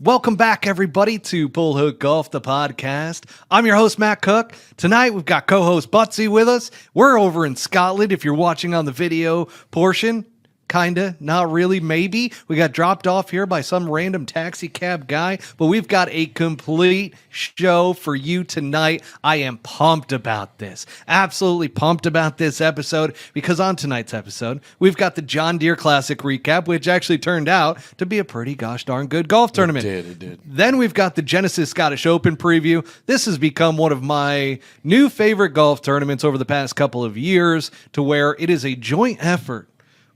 Welcome back, everybody, to Pull Hook Golf, the podcast. I'm your host, Matt Cook. Tonight, we've got co-host Buttsy with us. We're over in Scotland. If you're watching on the video portion, kinda, not really, maybe. We got dropped off here by some random taxi cab guy, but we've got a complete show for you tonight. I am pumped about this. Absolutely pumped about this episode, because on tonight's episode, we've got the John Deere Classic recap, which actually turned out to be a pretty gosh darn good golf tournament. It did. Then we've got the Genesis Scottish Open preview. This has become one of my new favorite golf tournaments over the past couple of years, to where it is a joint effort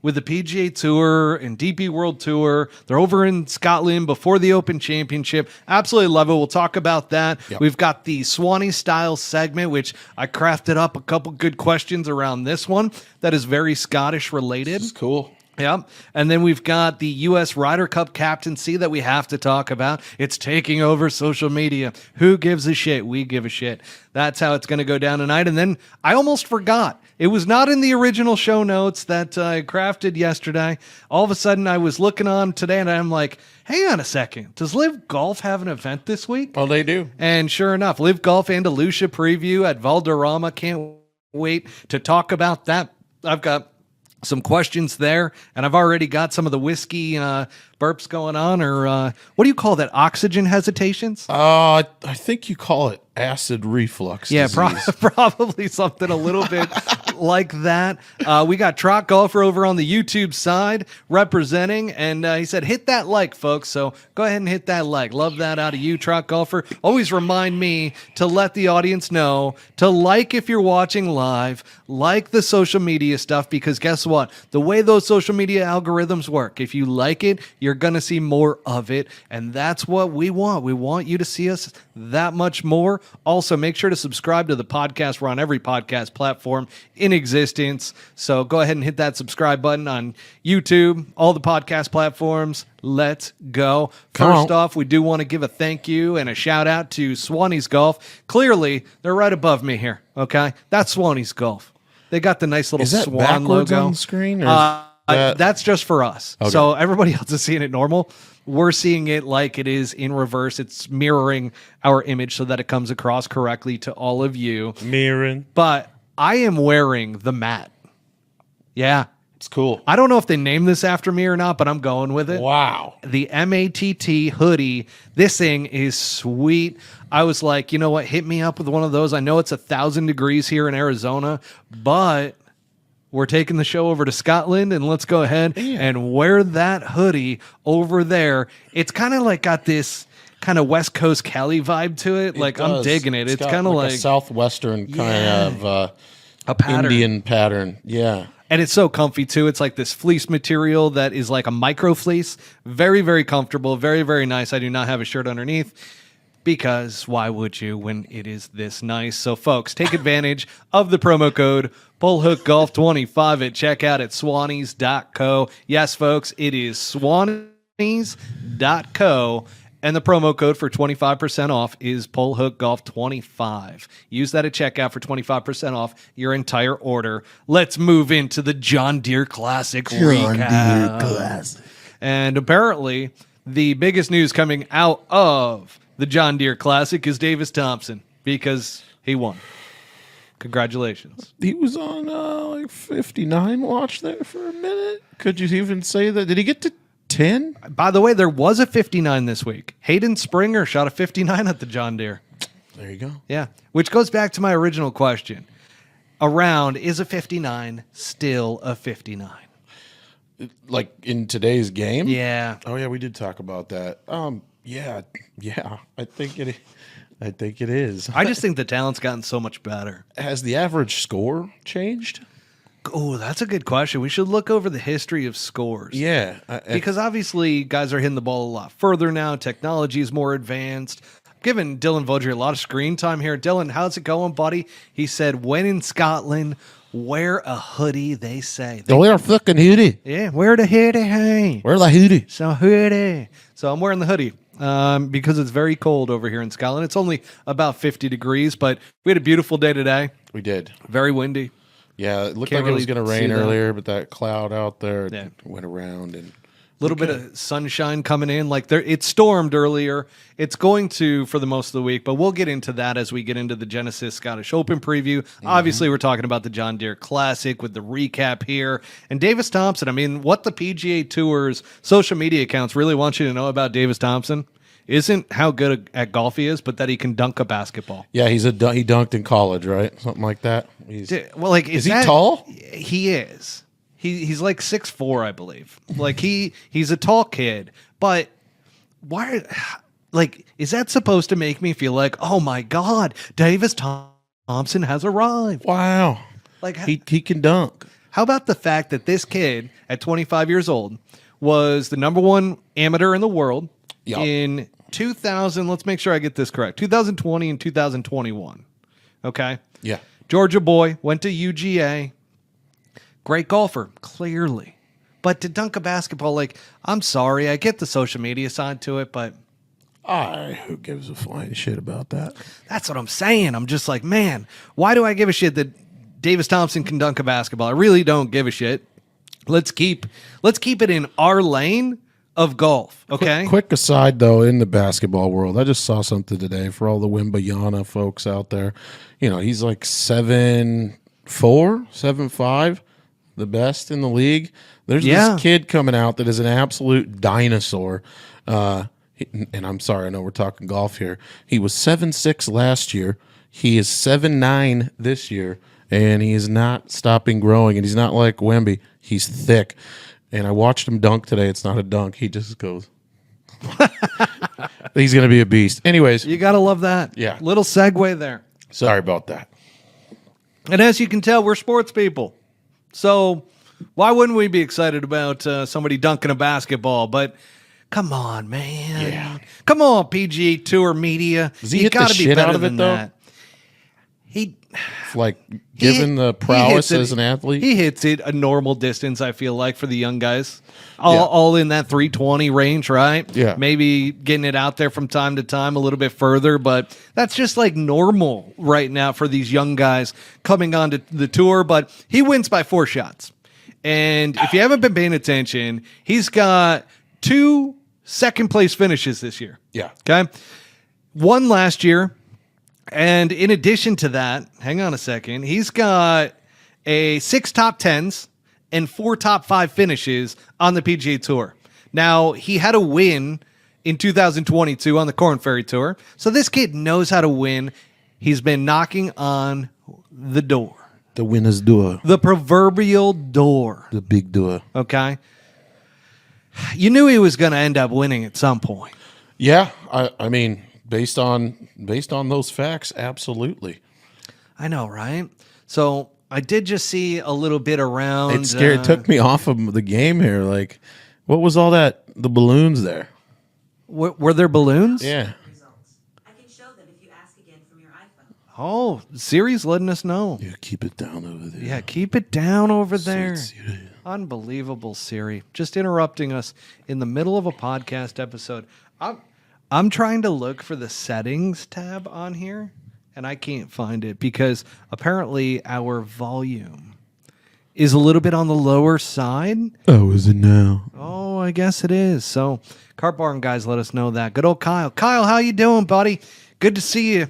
with the PGA Tour and DP World Tour. They're over in Scotland before the Open Championship. Absolutely love it. We'll talk about that. Yep. We've got the Swannies style segment, which I crafted up a couple good questions around this one that is very Scottish related. This is cool. Yeah. And then we've got the U.S. Ryder Cup captaincy that we have to talk about. It's taking over social media. Who gives a shit? We give a shit. That's how it's going to go down tonight. And then I almost forgot. It was not in the original show notes that I crafted yesterday. All of a sudden, I was looking on today, and I'm like, hang on a second. Does LIV Golf have an event this week? Oh, they do. And sure enough, LIV Golf Andalucia preview at Valderrama. Can't wait to talk about that. I've got some questions there, and I've already got some of the whiskey burps going on, or what do you call that? Oxygen hesitations? I think you call it acid reflux Yeah, disease. probably something a little bit like that. We got Trot Golfer over on the YouTube side representing, and he said, hit that like, folks. So go ahead and hit that like. Love that out of you, Trot Golfer. Always remind me to let the audience know to like if you're watching live, like the social media stuff, because guess what? The way those social media algorithms work, if you like it, you're going to see more of it, and that's what we want. We want you to see us that much more. Also, make sure to subscribe to the podcast. We're on every podcast platform in existence, so go ahead and hit that subscribe button on YouTube, all the podcast platforms. Let's go. First off, we do want to give a thank you and a shout out to Swannies Golf. Clearly, they're right above me here, okay? That's Swannies Golf. They got the nice little Is that swan backwards logo on the screen? Or that's just for us. Okay. So everybody else is seeing it normal. We're seeing it like it is in reverse. It's mirroring our image so that it comes across correctly to all of you. Mirroring. But I am wearing the mat. Yeah. It's cool. I don't know if they named this after me or not, but I'm going with it. Wow. The MATT hoodie. This thing is sweet. I was like, you know what? Hit me up with one of those. I know it's 1,000 degrees here in Arizona, but we're taking the show over to Scotland, and let's go ahead and wear that hoodie over there. It's kind of like got this kind of West Coast Cali vibe to it. Like, I'm digging it. It's kind of like a southwestern kind of a pattern. Indian pattern. Yeah. And it's so comfy, too. It's like this fleece material that is like a micro fleece. Very, very comfortable. Very, very nice. I do not have a shirt underneath, because why would you when it is this nice? So, folks, take advantage of the promo code PullHookGolf25 at checkout at Swannies.co. Yes, folks, it is Swannies.co. And the promo code for 25% off is PullHookGolf25. Use that at checkout for 25% off your entire order. Let's move into the John Deere Classic recap. And apparently, the biggest news coming out of the John Deere Classic is Davis Thompson, because he won. Congratulations. He was on like 59 watch there for a minute. Could you even say that? Did he get to 10? By the way, there was a 59 this week. Hayden Springer shot a 59 at the John Deere. There you go. Yeah, which goes back to my original question. Around, is a 59 still a 59? Like in today's game? Yeah. Oh yeah, we did talk about that. Yeah. I think it is. I just think the talent's gotten so much better. Has the average score changed? Oh, that's a good question. We should look over the history of scores. Yeah. Because obviously guys are hitting the ball a lot further now. Technology is more advanced. Giving Dylan Vaudry a lot of screen time here. Dylan, how's it going, buddy? He said, when in Scotland, wear a hoodie, they say. Wear a fucking hoodie. Yeah, wear the hoodie, hey. Wear the hoodie. So hoodie. So I'm wearing the hoodie because it's very cold over here in Scotland. It's only about 50 degrees, but we had a beautiful day today. We did. Very windy. Yeah, it looked Can't like it was really going to see rain that. earlier, but that cloud out there Yeah. went around and little bit of sunshine coming in. Like it stormed earlier. It's going to for the most of the week, but we'll get into that as we get into the Genesis Scottish Open preview. Obviously, we're talking about the John Deere Classic with the recap here. And Davis Thompson, I mean, what the PGA Tour's social media accounts really want you to know about Davis Thompson isn't how good at golf he is, but that he can dunk a basketball. Yeah, he dunked in college, right? Something like that. Well, like is he tall? He is. He's like 6'4", I believe. Like he's a tall kid, but why? Like, is that supposed to make me feel like, oh my God, Davis Thompson has arrived? Wow, like he can dunk. How about the fact that this kid at 25 years old was the #1 amateur in the world in 2000? Let's make sure I get this correct. 2020 and 2021. Okay. Yeah. Georgia boy, went to UGA. Great golfer, clearly. But to dunk a basketball, like, I'm sorry, I get the social media side to it, but who gives a flying shit about that? that's what I'm saying. I'm just like, man, why do I give a shit that Davis Thompson can dunk a basketball? I really don't give a shit. Let's keep it in our lane of golf, okay? Quick aside, though, in the basketball world, I just saw something today for all the Wimbayana folks out there. You know, he's like 7'4", 7'5", the best in the league. There's this kid coming out that is an absolute dinosaur. And I'm sorry, I know we're talking golf here. He was 7'6" last year. He is 7'9" this year, and he is not stopping growing. And he's not like Wemby. He's thick. And I watched him dunk today. It's not a dunk. He just goes. He's going to be a beast. Anyways. You got to love that. Yeah. Little segue there. Sorry about that. And as you can tell, we're sports people. So why wouldn't we be excited about somebody dunking a basketball? But come on, man. Yeah. Come on, PGA Tour media. Does he hit the shit out of it, though? He like given the prowess as an athlete, he hits it a normal distance. I feel like for the young guys, all in that 320 range, right? Yeah, maybe getting it out there from time to time a little bit further, but that's just like normal right now for these young guys coming onto the tour. But he wins by 4 shots, and if you haven't been paying attention, he's got 2 second place finishes this year. Yeah, okay, 1 last year. And in addition to that, hang on a second, he's got 6 top 10s and 4 top 5 finishes on the PGA Tour. Now, he had a win in 2022 on the Corn Ferry Tour. So this kid knows how to win. He's been knocking on the door. The winner's door. The proverbial door. The big door. Okay? You knew he was going to end up winning at some point. Yeah, I mean... Based on those facts, absolutely. I know, right? So I did just see a little bit around. It scared. It took me off of the game here. Like, what was all that? The balloons there? Were there balloons? Yeah. I can show them if you ask again from your iPhone. Oh, Siri's letting us know. Yeah, keep it down over there. Yeah, keep it down over there. Siri. Unbelievable, Siri. Just interrupting us in the middle of a podcast episode. I'm trying to look for the settings tab on here, and I can't find it because apparently our volume is a little bit on the lower side. Oh, is it now? Oh, I guess it is. So, Cart Barn guys, let us know that. Good old Kyle. Kyle, how you doing, buddy? Good to see you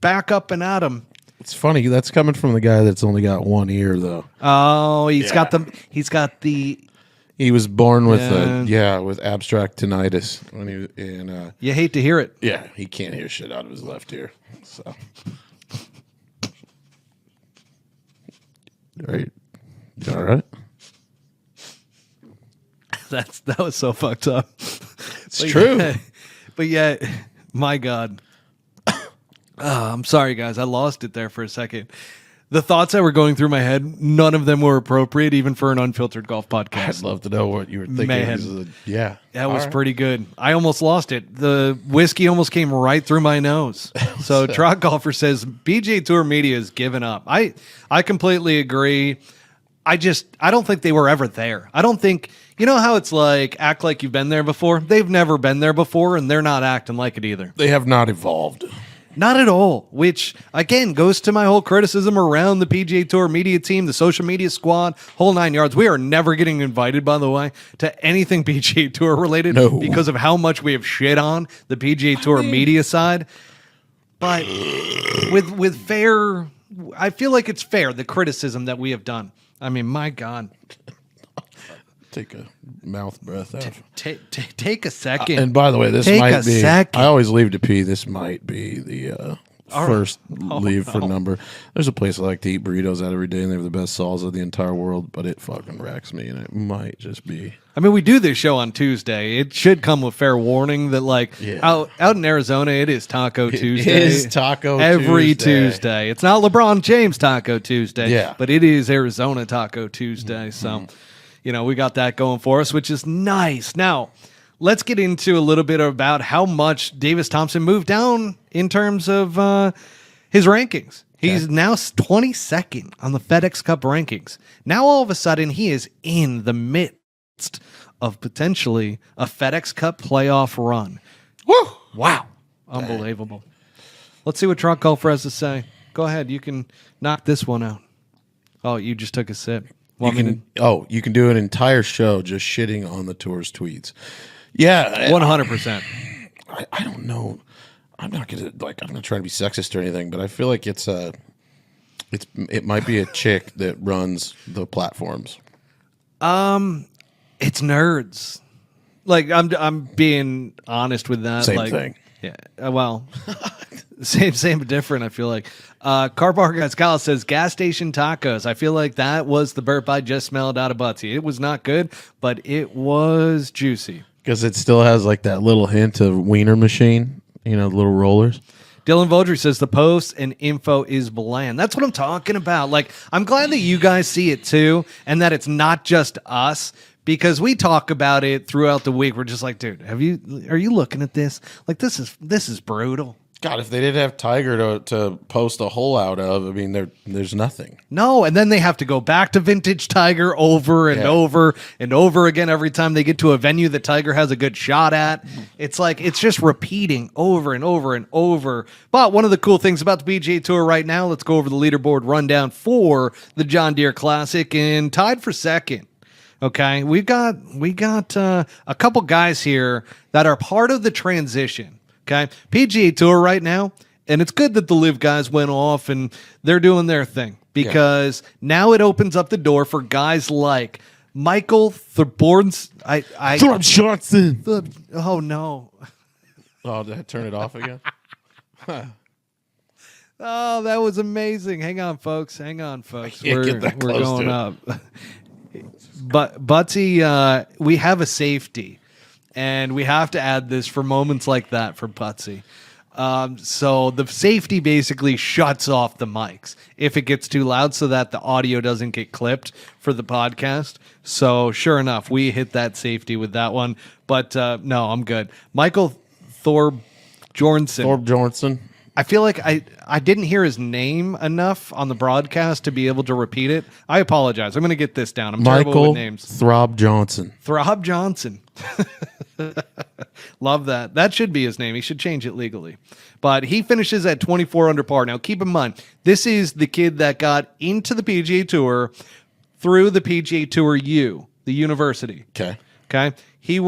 back up and at 'em. It's funny. That's coming from the guy that's only got 1 ear, though. Oh, he's got the. He was born with with abstract tinnitus when he was in. You hate to hear it. Yeah, he can't hear shit out of his left ear. So, right, you all right? That was so fucked up. It's true. But yeah, my God. I'm sorry, guys. I lost it there for a second. The thoughts that were going through my head, none of them were appropriate, even for an unfiltered golf podcast. I'd love to know what you were thinking. That was pretty good. I almost lost it. The whiskey almost came right through my nose. So Trot Golfer says PGA Tour media has given up. I completely agree. I don't think they were ever there. I don't think, you know how it's like, act like you've been there before? They've never been there before, and they're not acting like it either. They have not evolved. Not at all, which, again, goes to my whole criticism around the PGA Tour media team, the social media squad, whole 9 yards. We are never getting invited, by the way, to anything PGA Tour related because of how much we have shit on the PGA Tour media side. But with fair, I feel like it's fair, the criticism that we have done. I mean, my God. Take a mouth breath out. Take a second. And by the way, this might be. I always leave to pee. This might be the first leave for number. There's a place I like to eat burritos at every day, and they have the best salsa of the entire world. But it fucking wrecks me, and it might just be. I mean, we do this show on Tuesday. It should come with fair warning that, like, out in Arizona, it is Taco Tuesday. It is Taco every Tuesday. It's not LeBron James Taco Tuesday, but it is Arizona Taco Tuesday. So. You know, we got that going for us, which is nice. Now, let's get into a little bit about how much Davis Thompson moved down in terms of his rankings. He's now 22nd on the FedEx Cup rankings. Now, all of a sudden, he is in the midst of potentially a FedEx Cup playoff run. Woo! Wow. Unbelievable. Let's see what Truck Golfer has to say. Go ahead. You can knock this one out. Oh, you just took a sip. You can do an entire show just shitting on the tour's tweets. Yeah, 100%. I don't know. I'm not trying to be sexist or anything, but I feel like it might be a chick that runs the platforms. It's nerds. Like I'm being honest with that. Same thing. Yeah. Well, same but different. I feel like. Car Park Guy Scott says gas station tacos. I feel like that was the burp I just smelled out of Buttsy. It was not good, but it was juicy because it still has like that little hint of wiener machine. You know, the little rollers. Dylan Vaudry says the post and info is bland. That's what I'm talking about. Like, I'm glad that you guys see it too, and that it's not just us. Because we talk about it throughout the week. We're just like, dude, are you looking at this? Like, this is brutal. God, if they didn't have Tiger to post a hole out of, I mean, there's nothing. No, and then they have to go back to vintage Tiger over and over and over again every time they get to a venue that Tiger has a good shot at. It's like, it's just repeating over and over and over. But one of the cool things about the PGA Tour right now, let's go over the leaderboard rundown for the John Deere Classic, and tied for second. Okay, we got a couple guys here that are part of the transition. Okay, PGA Tour right now, and it's good that the LIV guys went off and they're doing their thing because now it opens up the door for guys like Michael Thorborns. Thorpe Johnson. Oh no! Oh, did I turn it off again? Oh, that was amazing. Hang on, folks. We're going up. But Buttsy, we have a safety, and we have to add this for moments like that for Buttsy. So the safety basically shuts off the mics if it gets too loud so that the audio doesn't get clipped for the podcast. So sure enough, we hit that safety with that one. But no, I'm good. Michael Thorpe Jornsen. I feel like I didn't hear his name enough on the broadcast to be able to repeat it. I apologize. I'm going to get this down. I'm terrible with names. Throb Johnson. Love that. That should be his name. He should change it legally. But he finishes at 24 under par. Now, keep in mind, this is the kid that got into the PGA Tour through the PGA Tour U, the university. Okay. He's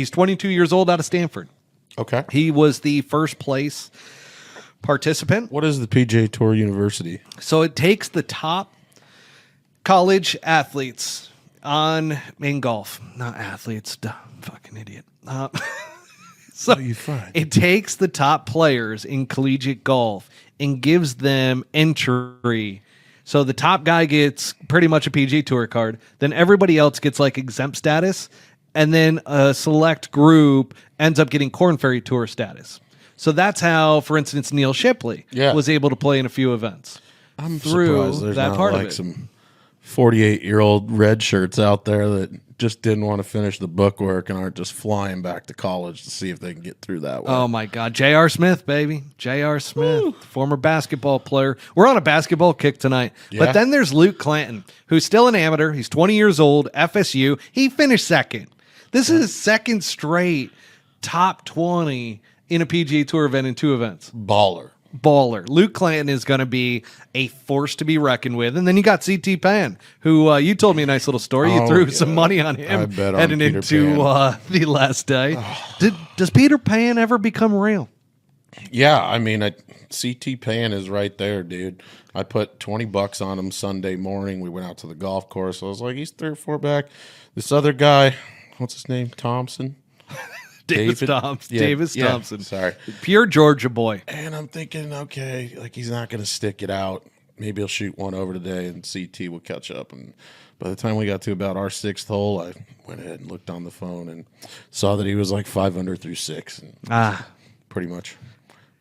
22 years old out of Stanford. Okay. He was the first place participant. What is the PGA Tour University? So it takes the top college athletes in golf. Not athletes. Duh, fucking idiot. So it takes the top players in collegiate golf and gives them entry. So the top guy gets pretty much a PGA Tour card. Then everybody else gets like exempt status. And then a select group ends up getting Korn Ferry Tour status. So that's how, for instance, Neil Shipley was able to play in a few events. I'm surprised there's not like some 48-year-old red shirts out there that just didn't want to finish the bookwork and aren't just flying back to college to see if they can get through that way. Oh, my God. J.R. Smith, baby. J.R. Smith, former basketball player. We're on a basketball kick tonight. Yeah. But then there's Luke Clanton, who's still an amateur. He's 20 years old, FSU. He finished second. This is his second straight top 20 in a PGA Tour event in 2 events. Baller. Luke Clanton is going to be a force to be reckoned with. And then you got CT Pan, who you told me a nice little story. You threw some money on him I bet on heading Peter into the last day. Does Peter Pan ever become real? Yeah, I mean, CT Pan is right there, dude. I put $20 on him Sunday morning. We went out to the golf course. I was like, he's 3 or 4 back. This other guy, what's his name? Thompson? Davis Thompson. Yeah, Davis Thompson. Sorry. Pure Georgia boy. And I'm thinking, okay, like he's not going to stick it out. Maybe he'll shoot one over today and CT will catch up. And by the time we got to about our 6th hole, I went ahead and looked on the phone and saw that he was like 5 under through 6. And pretty much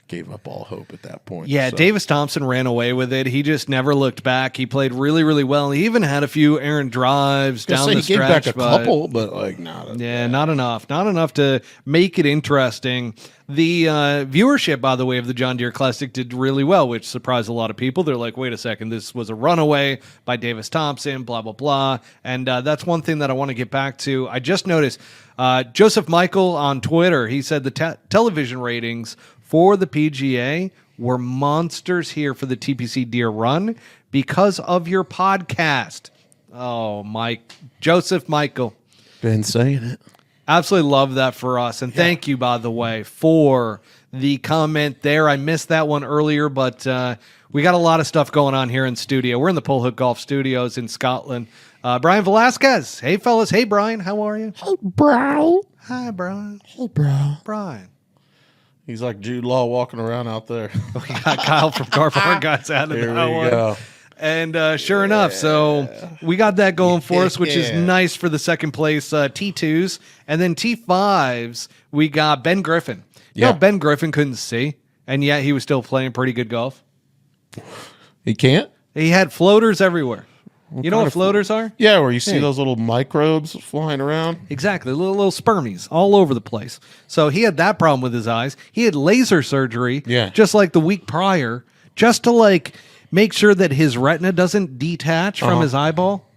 gave up all hope at that point. Yeah, so. Davis Thompson ran away with it. He just never looked back. He played really, really well. He even had a few errant drives down the he stretch. gave back a couple, but like not. Not enough. Not enough to make it interesting. The viewership, by the way, of the John Deere Classic did really well, which surprised a lot of people. They're like, wait a second, this was a runaway by Davis Thompson, blah, blah, blah. And that's one thing that I want to get back to. I just noticed Joseph Michael on Twitter, he said the television ratings for the PGA were monsters here for the TPC Deere Run because of your podcast. Oh, Mike. Joseph Michael. Been saying it. Absolutely love that for us. And thank you, by the way, for the comment there. I missed that one earlier, but we got a lot of stuff going on here in studio. We're in the Pole Hook Golf Studios in Scotland. Brian Velasquez. Hey, fellas. Hey, Brian. How are you? Hey, bro. Hi, Brian. Hey, bro. Brian. He's like Jude Law walking around out there. We got Kyle from Car Barn Guys out of Here that we one. go. And sure enough, so we got that going for us, which is nice for the second place T2s. And then T5s, we got Ben Griffin. You know, Ben Griffin couldn't see, and yet he was still playing pretty good golf. He can't? He had floaters everywhere. You know what floaters are? Yeah, where you see those little microbes flying around. Exactly, little spermies all over the place. So he had that problem with his eyes. He had laser surgery, just like the week prior, just to like make sure that his retina doesn't detach from his eyeball,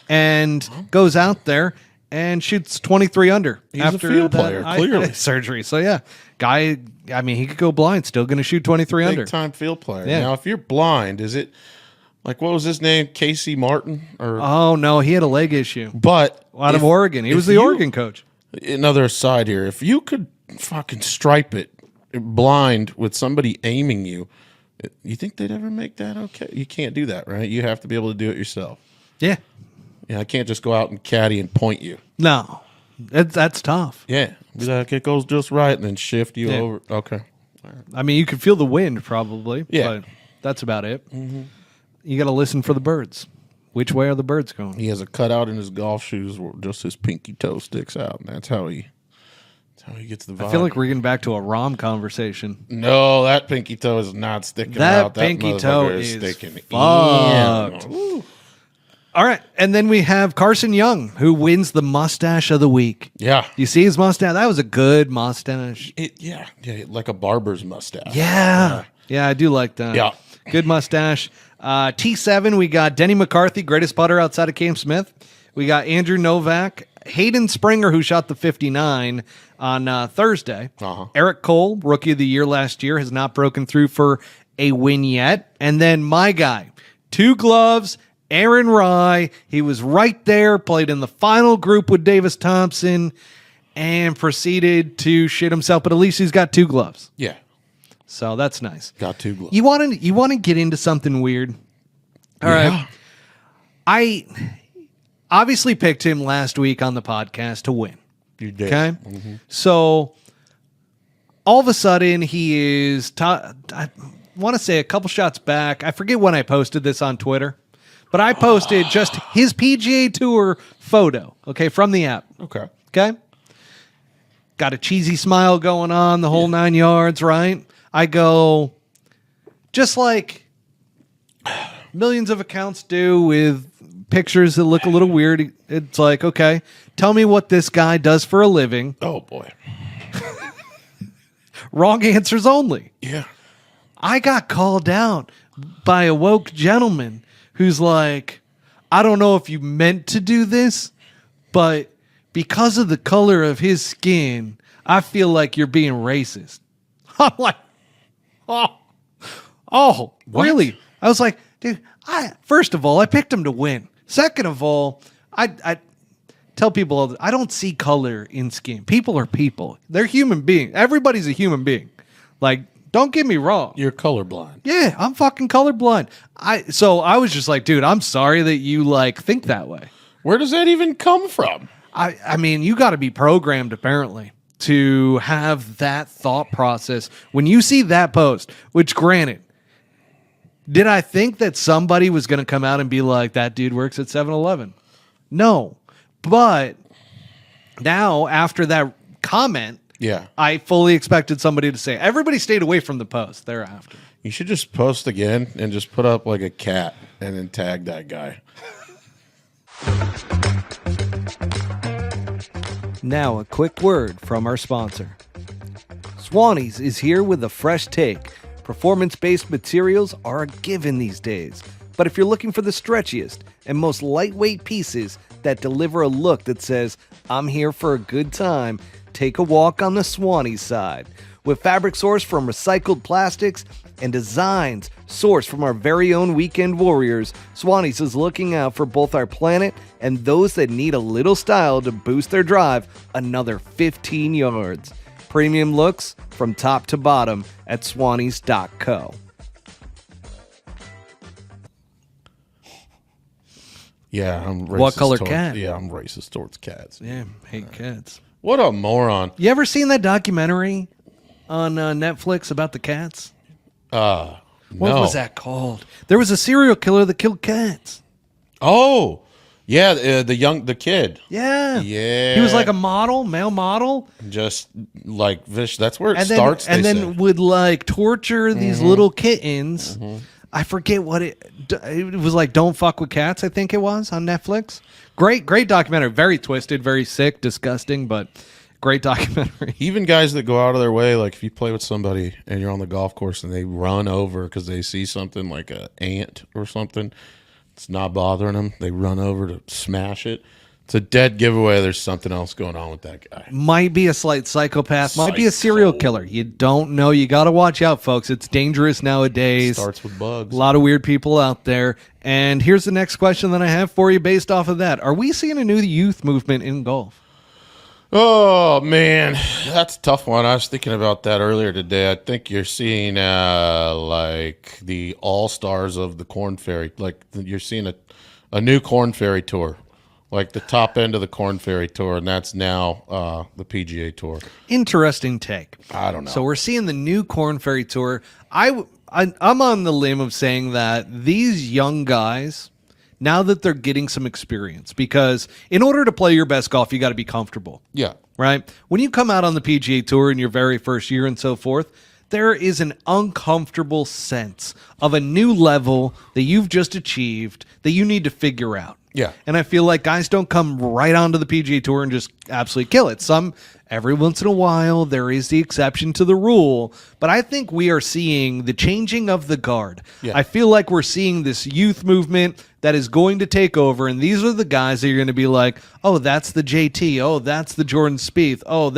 and goes out there and shoots 23 under. He's after a field that player, clearly. surgery. So yeah, guy. I mean, he could go blind, still going to shoot 23 under. Big time field player. Yeah. Now, if you're blind, is it like what was his name? Casey Martin? Or Oh no, he had a leg issue. but Out of Oregon, he was the Oregon coach. Another aside here: if you could fucking stripe it blind with somebody aiming you, you think they'd ever make that okay? You can't do that, right? You have to be able to do it yourself. Yeah. Yeah, I can't just go out and caddy and point you. No, that's tough. Yeah, be like it goes just right, and then shift you over. Okay. I mean, you could feel the wind probably. Yeah. But that's about it. Mm-hmm. You got to listen for the birds. Which way are the birds going? He has a cutout in his golf shoes where just his pinky toe sticks out, and that's how he gets the vibe. I feel like we're getting back to a ROM conversation. No, that pinky toe is not sticking out. That pinky toe is sticking fucked. in. All right, and then we have Carson Young, who wins the mustache of the week. Yeah. You see his mustache? That was a good mustache. Yeah, like a barber's mustache. Yeah, I do like that. Yeah. Good mustache. T7, we got Denny McCarthy, greatest putter outside of Cam Smith. We got Andrew Novak, Hayden Springer, who shot the 59 on Thursday. Eric Cole, rookie of the year last year, has not broken through for a win yet. And then my guy, 2 gloves, Aaron Rye. He was right there, played in the final group with Davis Thompson, and proceeded to shit himself. But at least he's got 2 gloves. Yeah. So that's nice. Got 2 gloves. You want to get into something weird? All right. I obviously picked him last week on the podcast to win. You did. Okay? So all of a sudden he is, I want to say a couple shots back. I forget when I posted this on Twitter, but I posted just his PGA Tour photo, okay, from the app. Okay? Got a cheesy smile going on, the whole 9 yards, right? I go, just like millions of accounts do with pictures that look a little weird. It's like, okay, tell me what this guy does for a living. Oh, boy. Wrong answers only. Yeah. I got called out by a woke gentleman who's like, I don't know if you meant to do this, but because of the color of his skin, I feel like you're being racist. I'm like, oh, really? I was like, dude, first of all, I picked him to win. Second of all, I tell people I don't see color in skin. People are people. They're human beings. Everybody's a human being. Like, don't get me wrong. You're colorblind. Yeah, I'm fucking colorblind. So I was just like, dude, I'm sorry that you like think that way. Where does that even come from? I mean, you got to be programmed apparently to have that thought process when you see that post, which granted, did I think that somebody was going to come out and be like, that dude works at 7-Eleven? No. But now after that comment, Yeah. I fully expected somebody to say, everybody stayed away from the post thereafter. You should just post again and just put up like a cat and then tag that guy. Now, a quick word from our sponsor. Swannies is here with a fresh take. Performance-based materials are a given these days. But if you're looking for the stretchiest and most lightweight pieces that deliver a look that says, I'm here for a good time, take a walk on the Swannies side. With fabric sourced from recycled plastics and designs sourced from our very own weekend warriors, Swannies is looking out for both our planet and those that need a little style to boost their drive another 15 yards. Premium looks from top to bottom at swannies.co. Yeah, I'm racist. What color cat? Yeah, I'm racist towards cats. Yeah, hate cats. What a moron. You ever seen that documentary on Netflix about the cats? What was that called? There was a serial killer that killed cats. Oh, yeah, the kid. Yeah. Yeah. He was like a model, male model. Just like Vish. That's where it And starts. then, and they then say. would like torture these little kittens. I forget what it was like. Don't fuck with cats, I think it was on Netflix. Great documentary. Very twisted, very sick, disgusting, but great documentary. Even guys that go out of their way, like if you play with somebody and you're on the golf course and they run over because they see something like an ant or something, it's not bothering them. They run over to smash it. It's a dead giveaway. There's something else going on with that guy. Might be a slight psychopath. Might be a serial killer. You don't know. You got to watch out, folks. It's dangerous nowadays. Starts with bugs. A lot of weird people out there. And here's the next question that I have for you based off of that. Are we seeing a new youth movement in golf? Oh, man. That's a tough one. I was thinking about that earlier today. I think you're seeing like the all-stars of the Corn Ferry. Like you're seeing a new Corn Ferry tour. Like the top end of the Corn Ferry Tour, and that's now the PGA Tour. Interesting take. I don't know. So we're seeing the new Corn Ferry Tour. I'm on the limb of saying that these young guys, now that they're getting some experience, because in order to play your best golf, you got to be comfortable. Yeah. Right? When you come out on the PGA Tour in your very first year and so forth, there is an uncomfortable sense of a new level that you've just achieved that you need to figure out. Yeah. And I feel like guys don't come right onto the PGA Tour and just absolutely kill it. Every once in a while, there is the exception to the rule. But I think we are seeing the changing of the guard. Yeah. I feel like we're seeing this youth movement that is going to take over. And these are the guys that you're going to be like, oh, that's the JT. Oh, that's the Jordan Spieth. Oh,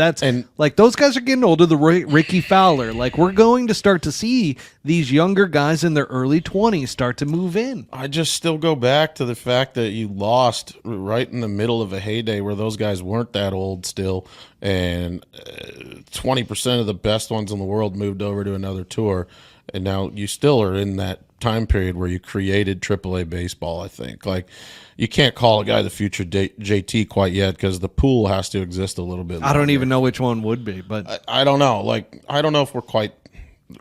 like those guys are getting older. The Ricky Fowler. Like we're going to start to see these younger guys in their early 20s start to move in. I just still go back to the fact that you lost right in the middle of a heyday where those guys weren't that old still, and 20% of the best ones in the world moved over to another tour, and now you still are in that time period where you created AAA baseball. I think like you can't call a guy the future JT quite yet because the pool has to exist a little bit longer. I don't even know which one would be, but I don't know. Like I don't know if we're quite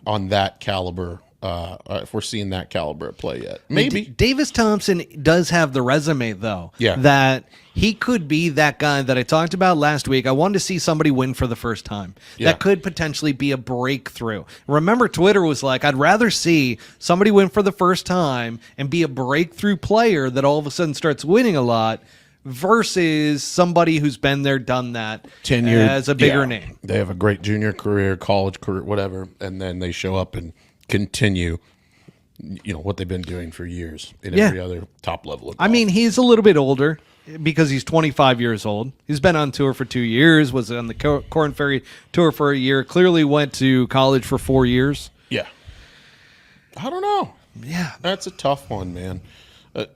on that caliber. If we're seeing that caliber at play yet. Maybe. Davis Thompson does have the resume, though, Yeah. that he could be that guy that I talked about last week. I wanted to see somebody win for the first time. Yeah. That could potentially be a breakthrough. Remember, Twitter was like, I'd rather see somebody win for the first time and be a breakthrough player that all of a sudden starts winning a lot versus somebody who's been there, done that, 10 years as a bigger name. They have a great junior career, college career, whatever, and then they show up and continue, what they've been doing for years in every other top level of golf. I mean, he's a little bit older. because he's 25 years old. He's been on tour for 2 years, was on the Corn Ferry Tour for a year, clearly went to college for 4 years. Yeah. I don't know. Yeah. That's a tough one, man.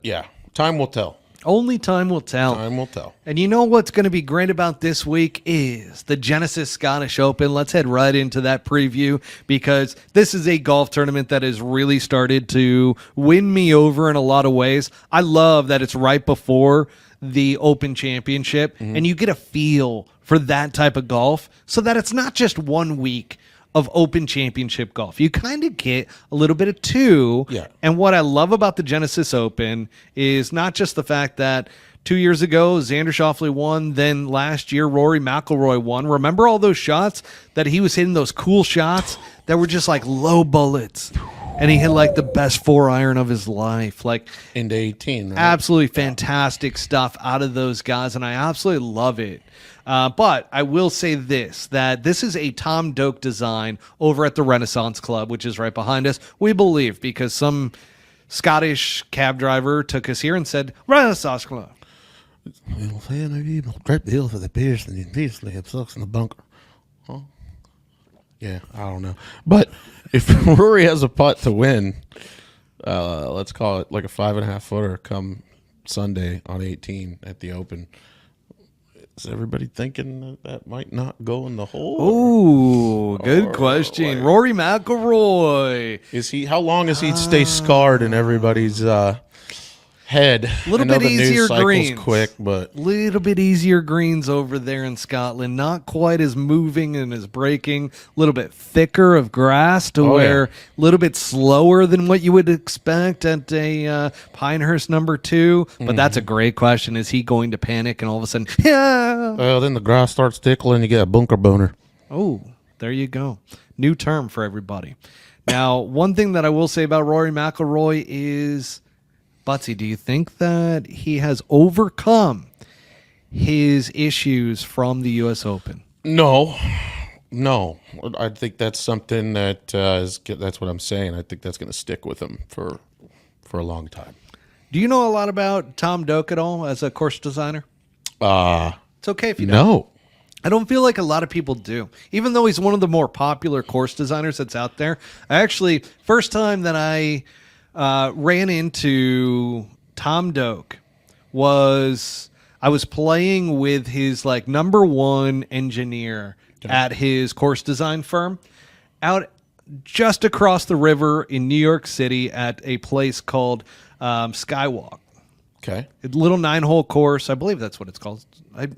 Yeah. Time will tell. Only time will tell. Time will tell. And you know what's going to be great about this week is the Genesis Scottish Open. Let's head right into that preview because this is a golf tournament that has really started to win me over in a lot of ways. I love that it's right before the Open Championship, and you get a feel for that type of golf so that it's not just 1 week of Open Championship golf. You kind of get a little bit of two. Yeah. And what I love about the Genesis Open is not just the fact that 2 years ago, Xander Schauffele won, then last year, Rory McIlroy won. Remember all those shots that he was hitting, those cool shots that were just like low bullets? And he hit like the best 4-iron of his life. Like Into 18, right? absolutely fantastic stuff out of those guys, and I absolutely love it. But I will say that this is a Tom Doak design over at the Renaissance Club, which is right behind us. We believe because some Scottish cab driver took us here and said, Renaissance Club. We'll say maybe scrape the hill for the pierce and immediately it sucks in the bunker. Huh? Yeah, I don't know. But if Rory has a putt to win, let's call it like a 5.5 footer come Sunday on 18 at the Open. Is everybody thinking that might not go in the hole? Ooh, good question. like- Rory McIlroy. Is he? How long does he stay scarred in everybody's head? Little I know bit the news easier cycle's greens. quick, but Little bit easier greens over there in Scotland. Not quite as moving and as breaking. A little bit thicker of grass to where a little bit slower than what you would expect at a Pinehurst number 2. But that's a great question. Is he going to panic and all of a sudden, yeah? well, then the grass starts tickling. You get a bunker boner. Oh, there you go. New term for everybody. Now, one thing that I will say about Rory McIlroy is, Buttsy, do you think that he has overcome his issues from the U.S. Open? No. I think that's something that that's what I'm saying. I think that's going to stick with him for a long time. Do you know a lot about Tom Doak at all as a course designer? It's okay if you don't. No. I don't feel like a lot of people do. Even though he's one of the more popular course designers that's out there. First time that I ran into Tom Doak was I was playing with his like number 1 engineer at his course design firm out just across the river in New York City at a place called Skywalk. Okay. A little 9-hole course. I believe that's what it's called.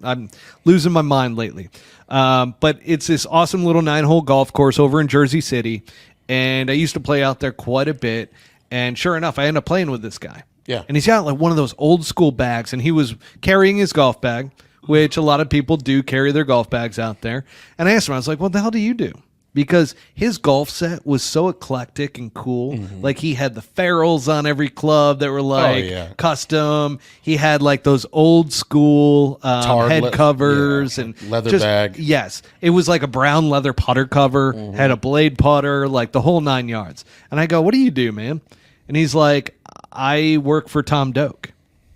I'm losing my mind lately. But it's this awesome little 9-hole golf course over in Jersey City. And I used to play out there quite a bit. And sure enough, I ended up playing with this guy. Yeah. And he's got like one of those old school bags. And he was carrying his golf bag, which a lot of people do carry their golf bags out there. And I asked him, I was like, what the hell do you do? Because his golf set was so eclectic and cool. Like he had the ferrules on every club that were like custom. He had like those old school head covers and leather bag. Yes. It was like a brown leather putter cover, had a blade putter, like the whole 9 yards. And I go, what do you do, man? And he's like, I work for Tom Doak.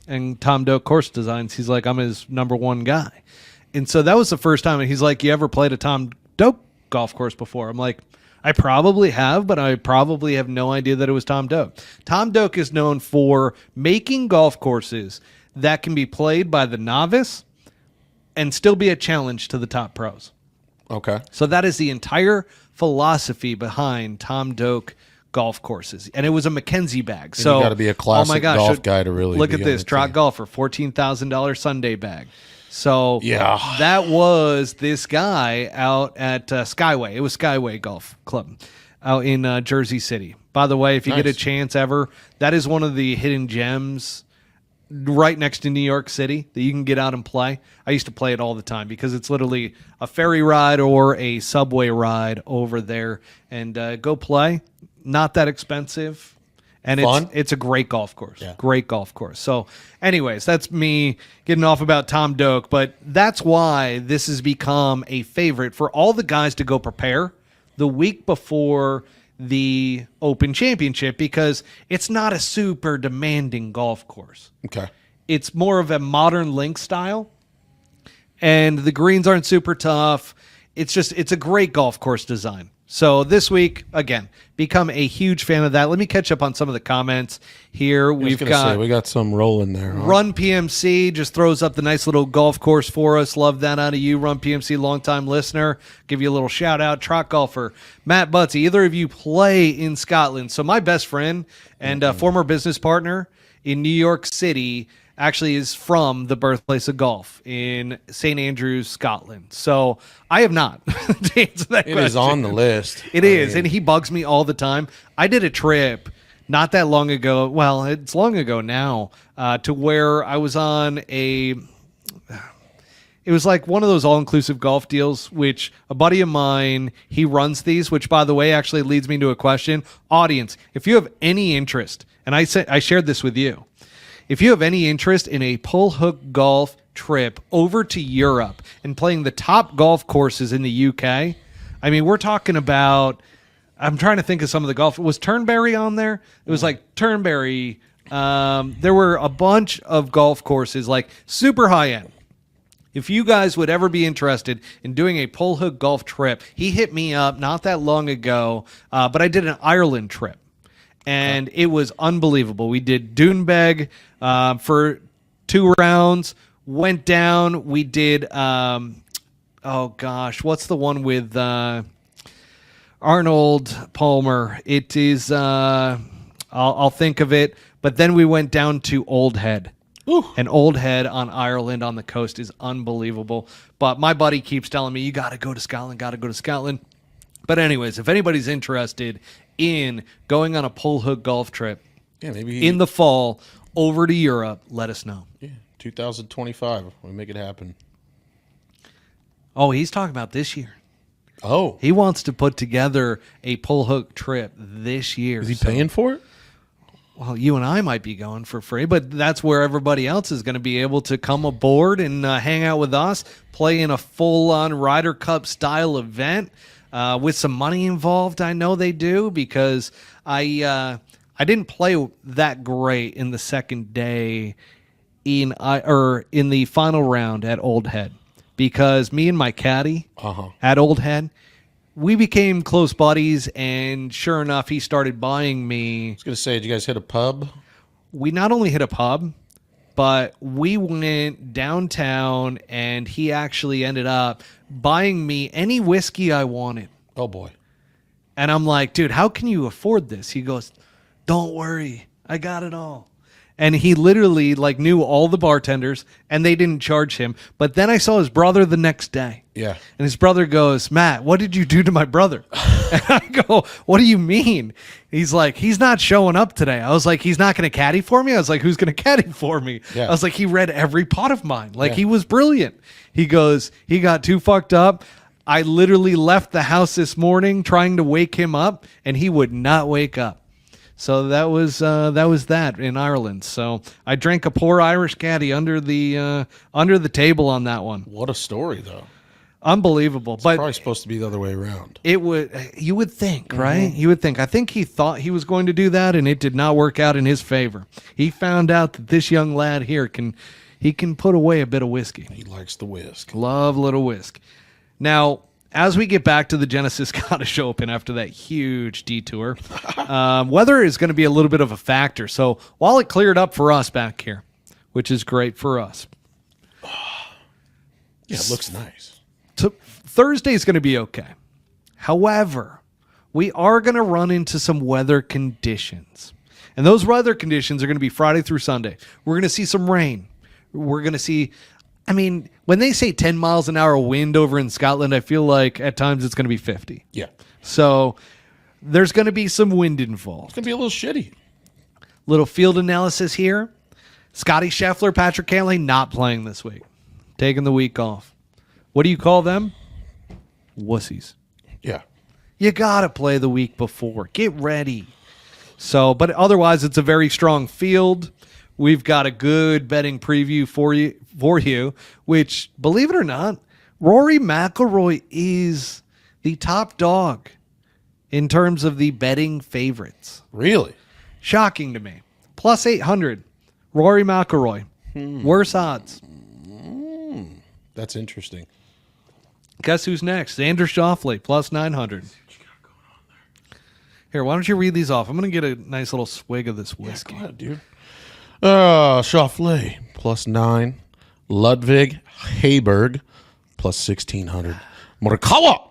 And Tom Doak Course Designs, he's like, I'm his number 1 guy. And so that was the first time. And he's like, you ever played a Tom Doak golf course before? I'm like, I probably have, but I probably have no idea that it was Tom Doak. Tom Doak is known for making golf courses that can be played by the novice and still be a challenge to the top pros. Okay. So that is the entire philosophy behind Tom Doak golf courses. And it was a Mackenzie bag. So you got to be a classic golf guy to really look be at on this. the Trot team. Golfer, $14,000 Sunday bag. So Yeah. that was this guy out at Skyway. It was Skyway Golf Club out in Jersey City. By the way, if you get a Nice. chance ever, that is one of the hidden gems right next to New York City that you can get out and play. I used to play it all the time because it's literally a ferry ride or a subway ride over there. And go play. Not that expensive. And Fun? it's a great golf course. Yeah. Great golf course. So anyways, that's me getting off about Tom Doak. But that's why this has become a favorite for all the guys to go prepare the week before the Open Championship because it's not a super demanding golf course. Okay. it's more of a modern link style, and the greens aren't super tough. It's a great golf course design. So this week, again, become a huge fan of that. Let me catch up on some of the comments here. We got some rolling there. Huh? Run PMC just throws up the nice little golf course for us. Love that out of you, Run PMC, longtime listener. Give you a little shout out. Trot golfer Matt Buttsy. Either of you play in Scotland? So my best friend and former business partner in New York City actually is from the birthplace of golf in St. Andrews, Scotland. So I have not to answer that question. It is on the list. It is, and he bugs me all the time. I did a trip not that long ago. Well, it's long ago now, to where I was on it was like one of those all-inclusive golf deals, which a buddy of mine, he runs these, which, by the way, actually leads me to a question. Audience, if you have any interest, and I shared this with you, if you have any interest in a pull hook golf trip over to Europe and playing the top golf courses in the UK, I mean, we're talking about, I'm trying to think of some of the golf. Was Turnberry on there? It was like Turnberry. There were a bunch of golf courses, like super high end. If you guys would ever be interested in doing a pull hook golf trip, he hit me up not that long ago, but I did an Ireland trip. And it was unbelievable. We did Doonbeg for 2 rounds, went down. We did, what's the one with Arnold Palmer? It is, I'll think of it. But then we went down to Old Head. Ooh. And Old Head on Ireland on the coast is unbelievable. But my buddy keeps telling me, you got to go to Scotland. But anyways, if anybody's interested in going on a pull hook golf trip in the fall over to Europe, let us know. Yeah, 2025. We make it happen. Oh, he's talking about this year. Oh. He wants to put together a pull hook trip this year. Is he paying for it? Well, you and I might be going for free, but that's where everybody else is going to be able to come aboard and hang out with us, play in a full-on Ryder Cup style event. With some money involved, I know they do, because I didn't play that great in the second day in the final round at Old Head, because me and my caddy at Old Head, we became close buddies, and sure enough, he started buying me. I was going to say, did you guys hit a pub? We not only hit a pub, but we went downtown, and he actually ended up buying me any whiskey I wanted. Oh, boy. And I'm like, dude, how can you afford this? He goes, don't worry, I got it all. And he literally knew all the bartenders, and they didn't charge him. But then I saw his brother the next day. Yeah. And his brother goes, Matt, what did you do to my brother? And I go, what do you mean? He's like, he's not showing up today. I was like, he's not going to caddy for me? I was like, who's going to caddy for me? Yeah. I was like, he read every pot of mine. He was brilliant. He goes, he got too fucked up. I literally left the house this morning trying to wake him up, and he would not wake up. So that was that in Ireland. So I drank a poor Irish caddy under the table on that one. What a story, though. Unbelievable. It's probably supposed to be the other way around. You would think, right? You would think. I think he thought he was going to do that, and it did not work out in his favor. He found out that this young lad here can put away a bit of whiskey. He likes the whisk. Love little whisk. Now, as we get back to the Genesis Scottish Open after that huge detour, weather is going to be a little bit of a factor. So while it cleared up for us back here, which is great for us. Yeah, it looks nice. Thursday is going to be okay. However, we are going to run into some weather conditions. And those weather conditions are going to be Friday through Sunday. We're going to see some rain. We're going to see... when they say 10 miles an hour wind over in Scotland, I feel like at times it's going to be 50. Yeah. So there's going to be some wind involved. It's going to be a little shitty. Little field analysis here. Scotty Scheffler, Patrick Cantlay, not playing this week. Taking the week off. What do you call them? Wussies. Yeah. You got to play the week before. Get ready. So, but otherwise, it's a very strong field. We've got a good betting preview for you, which, believe it or not, Rory McIlroy is the top dog in terms of the betting favorites. Really? Shocking to me. Plus 800, Rory McIlroy. Worse odds. That's interesting. Guess who's next? Xander Schauffele, plus 900. Here, why don't you read these off? I'm going to get a nice little swig of this whiskey. Go ahead, dude. Schauffele, plus 9. Ludwig Heiberg, plus 1,600. Morikawa,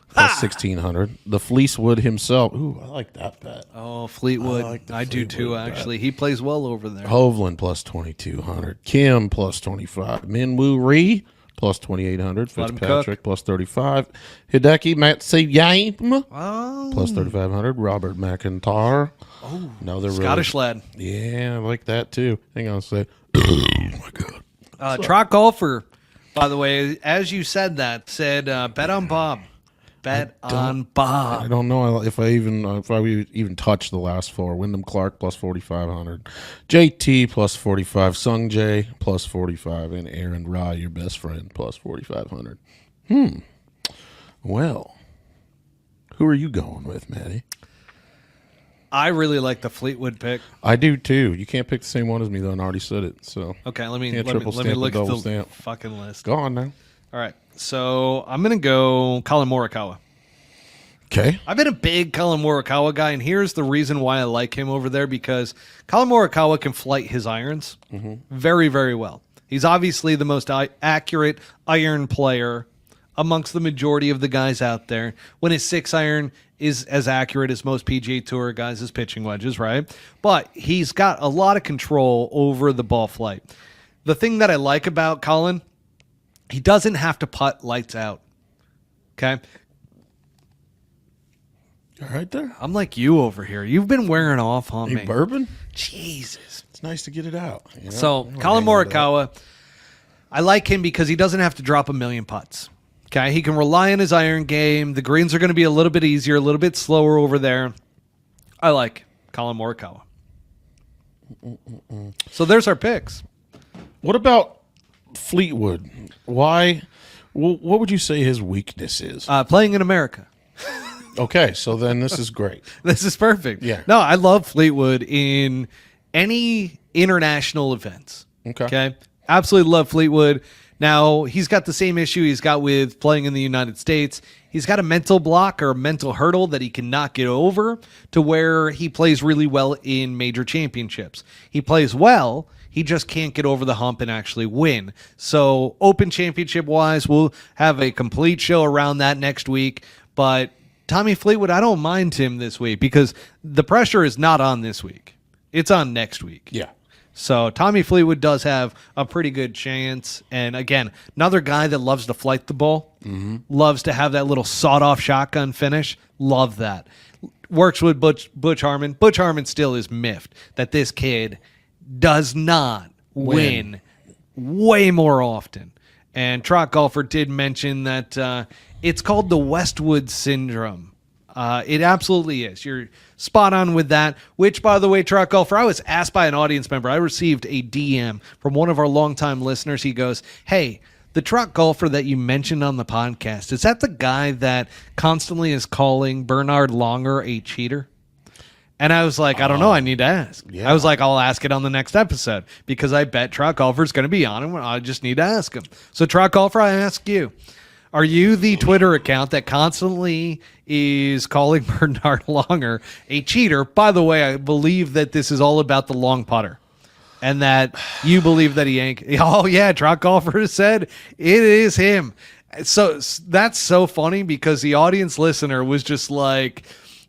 plus 1,600. The Fleetwood himself. Ooh, I like that bet. Oh, Fleetwood. I like the I do too, Fleetwood bet. actually. He plays well over there. Hovland, plus 2,200. Kim, plus 25. Minwoo Ree, plus 2,800. Let him Fitzpatrick, plus 35. Hideki Matsuyama, Oh, plus 3,500. Robert McIntyre. oh, Another Scottish lad. Yeah, I like that too. Hang on a sec. Oh my god. Trot Golfer, by the way, as you said that, said bet on Bob. Bet on I Bob. don't know if I even touched the last four. Wyndham Clark plus 4,500, JT plus 45, Sung Jae plus 45, and Aaron Ra, your best friend, plus 4,500. Well, who are you going with, Maddie? I really like the Fleetwood pick. I do too. You can't pick the same one as me though, and I already said it. So Okay, let me Can't let me, triple let me stamp look and at the double stamp. fucking list. go on now. All right, so I'm gonna go Colin Morikawa. Okay. I've been a big Colin Morikawa guy, and here's the reason why I like him over there, because Colin Morikawa can flight his irons very, very well. He's obviously the most accurate iron player amongst the majority of the guys out there. When his 6-iron is as accurate as most PGA Tour guys' pitching wedges, right? But he's got a lot of control over the ball flight. The thing that I like about Colin, he doesn't have to putt lights out. Okay? All right there. I'm like you over here. You've been wearing off on Hey, me. bourbon? Jesus. It's nice to get it out. you know? So, I don't Colin hang on to that. Morikawa, I like him because he doesn't have to drop a million putts. Okay, he can rely on his iron game. The greens are going to be a little bit easier, a little bit slower over there. I like Colin Morikawa. So there's our picks. What about Fleetwood? Why? What would you say his weakness is? Playing in America. Okay, so then this is great. This is perfect. Yeah. No, I love Fleetwood in any international events. Okay. Absolutely love Fleetwood. Now, he's got the same issue he's got with playing in the United States. He's got a mental block or a mental hurdle that he cannot get over to where he plays really well in major championships. He plays well. He just can't get over the hump and actually win. So, Open Championship-wise, we'll have a complete show around that next week. But Tommy Fleetwood, I don't mind him this week because the pressure is not on this week. It's on next week. Yeah. So Tommy Fleetwood does have a pretty good chance. And again, another guy that loves to flight the ball, loves to have that little sawed-off shotgun finish. Love that. Works with Butch Harmon. Butch Harmon still is miffed that this kid does not win way more often. And Trot Golfer did mention that it's called the Westwood Syndrome. It absolutely is. You're spot on with that, which, by the way, Trot Golfer, I was asked by an audience member. I received a DM from one of our longtime listeners. He goes, hey, the Trot Golfer that you mentioned on the podcast, is that the guy that constantly is calling Bernard Longer a cheater? And I was like, I don't know. I need to ask. Yeah. I was like, I'll ask it on the next episode because I bet Trot Golfer is going to be on it. I just need to ask him. So, Trot Golfer, I ask you, are you the Twitter account that constantly is calling Bernard Longer a cheater? By the way, I believe that this is all about the long putter and that you believe that he ain't. Oh, yeah, Trot Golfer said it is him. So that's so funny because the audience listener was just like,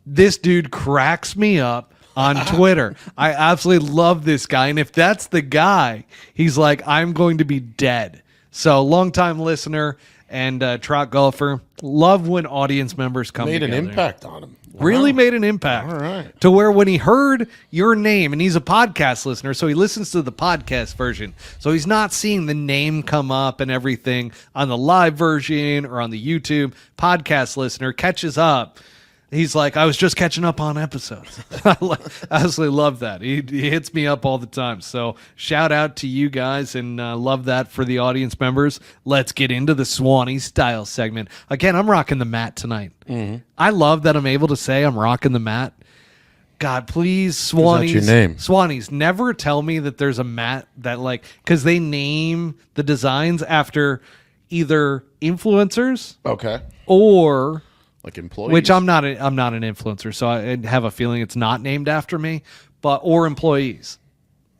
this dude cracks me up on Twitter. I absolutely love this guy. And if that's the guy, he's like, I'm going to be dead. So longtime listener and Trot Golfer, love when audience members come Made together. an impact on him. Really Wow. made an impact. All right. To where when he heard your name, and he's a podcast listener, so he listens to the podcast version. So he's not seeing the name come up and everything on the live version or on the YouTube. Podcast listener catches up. He's like, I was just catching up on episodes. I absolutely love that. He hits me up all the time. So shout out to you guys and love that for the audience members. Let's get into the Swannies style segment. Again, I'm rocking the mat tonight. I love that I'm able to say I'm rocking the mat God, please, Swannies. your name? Swannies, never tell me that there's a mat that because they name the designs after either influencers Okay. or Like employees. which I'm not an influencer, so I have a feeling it's not named after me, or employees.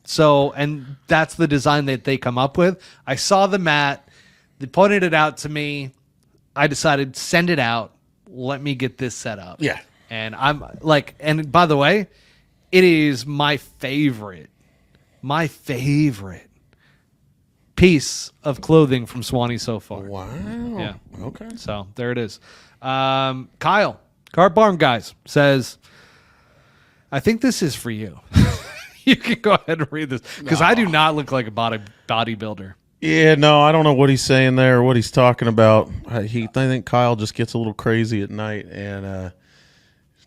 So, and that's the design that they come up with. I saw the mat, they pointed it out to me. I decided, send it out. Let me get this set up. Yeah. And I'm like, and by the way, it is my favorite piece of clothing from Swanee so far. Wow. Yeah. Okay. So there it is. Kyle, Cart Barn Guys says, I think this is for you. You can go ahead and read this because I do not look like a bodybuilder. Yeah, no, I don't know what he's saying there or what he's talking about. I think Kyle just gets a little crazy at night and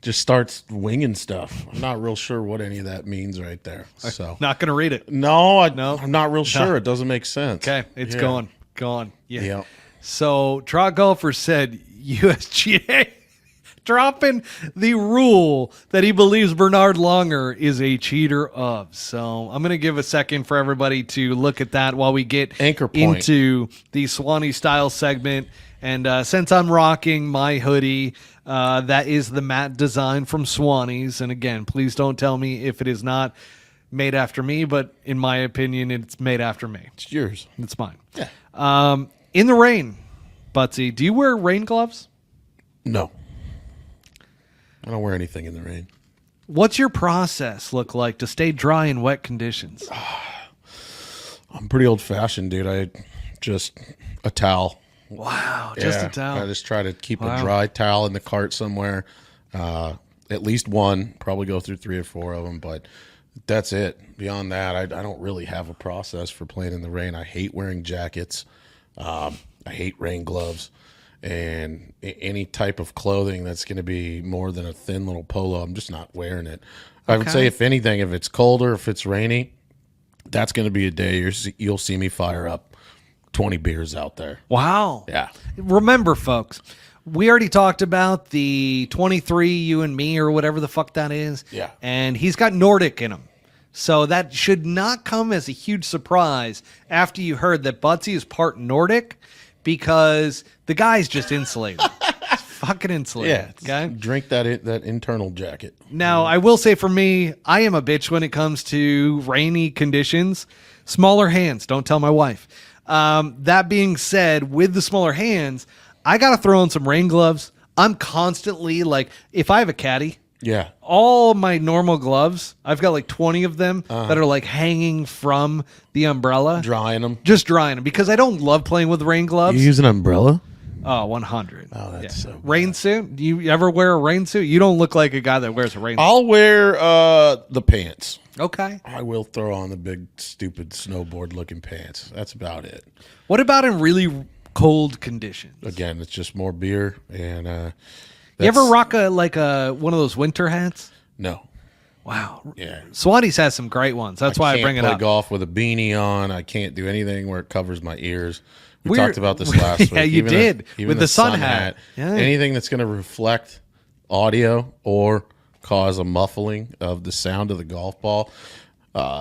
just starts winging stuff. I'm not real sure what any of that means right there. So Not going to read it. no, No? I'm not real sure. It doesn't make sense. Okay, it's Yeah. gone. Yeah. Yeah. So Trot Golfer said USGA dropping the rule that he believes Bernard Longer is a cheater of. So I'm going to give a second for everybody to look at that while we get Anchor point. into the Swanee style segment. And since I'm rocking my hoodie, that is the matte design from Swannies. And again, please don't tell me if it is not made after me, but in my opinion, it's made after me. It's yours. It's mine. Yeah. In the rain, Buttsy, do you wear rain gloves? No. I don't wear anything in the rain. What's your process look like to stay dry in wet conditions? I'm pretty old fashioned, dude. I just a towel. Wow, just Yeah, a towel. I just try to keep Wow. a dry towel in the cart somewhere. At least one, probably go through 3 or 4 of them, but that's it. Beyond that, I don't really have a process for playing in the rain. I hate wearing jackets. I hate rain gloves. And any type of clothing that's going to be more than a thin little polo, I'm just not wearing it. I would say, if anything, if it's colder, if it's rainy, that's going to be a day you'll see me fire up 20 beers out there. Wow. Yeah. Remember, folks, we already talked about the 23 you and me or whatever the fuck that is. Yeah. And he's got Nordic in him. So that should not come as a huge surprise after you heard that Buttsy is part Nordic, because the guy's just insulated. It's fucking insulated. Yeah. Okay? Drink that internal jacket. Now, I will say for me, I am a bitch when it comes to rainy conditions. Smaller hands. Don't tell my wife. That being said, with the smaller hands, I got to throw in some rain gloves. I'm constantly if I have a caddy, Yeah. all my normal gloves, I've got like 20 of them that are hanging from the umbrella. Drying them. Just drying them because I don't love playing with rain gloves. You use an umbrella? Oh, 100. Oh, that's so bad. Rain suit? Do you ever wear a rain suit? You don't look like a guy that wears a rain suit. I'll wear the pants. Okay. I will throw on the big, stupid snowboard-looking pants. That's about it. What about in really cold conditions? Again, it's just more beer and. You ever rock one of those winter hats? No. Wow. Yeah. Swannies has some great ones. That's why I bring it can't up. play golf with a beanie on. I can't do anything where it covers my ears. We We're- talked about this last week. Yeah, you Even did, even with the sun hat. Yeah. Anything that's going to reflect audio or cause a muffling of the sound of the golf ball.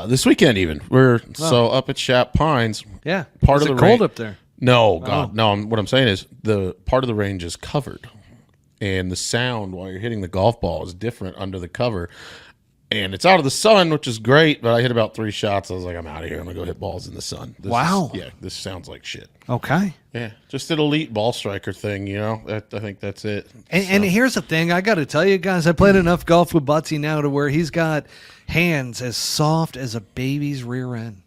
This weekend, even we're so up at Shap Pines. Yeah. Part Is of it the cold range- up there? No, God, no. What I'm saying is the part of the range is covered, and the sound while you're hitting the golf ball is different under the cover. And it's out of the sun, which is great, but I hit about 3 shots. I was like, I'm out of here. I'm going to go hit balls in the sun. Wow. This sounds like shit. Okay. Yeah, just an elite ball striker thing, I think that's it. And here's the thing. I got to tell you guys, I played enough golf with Buttsy now to where he's got hands as soft as a baby's rear end.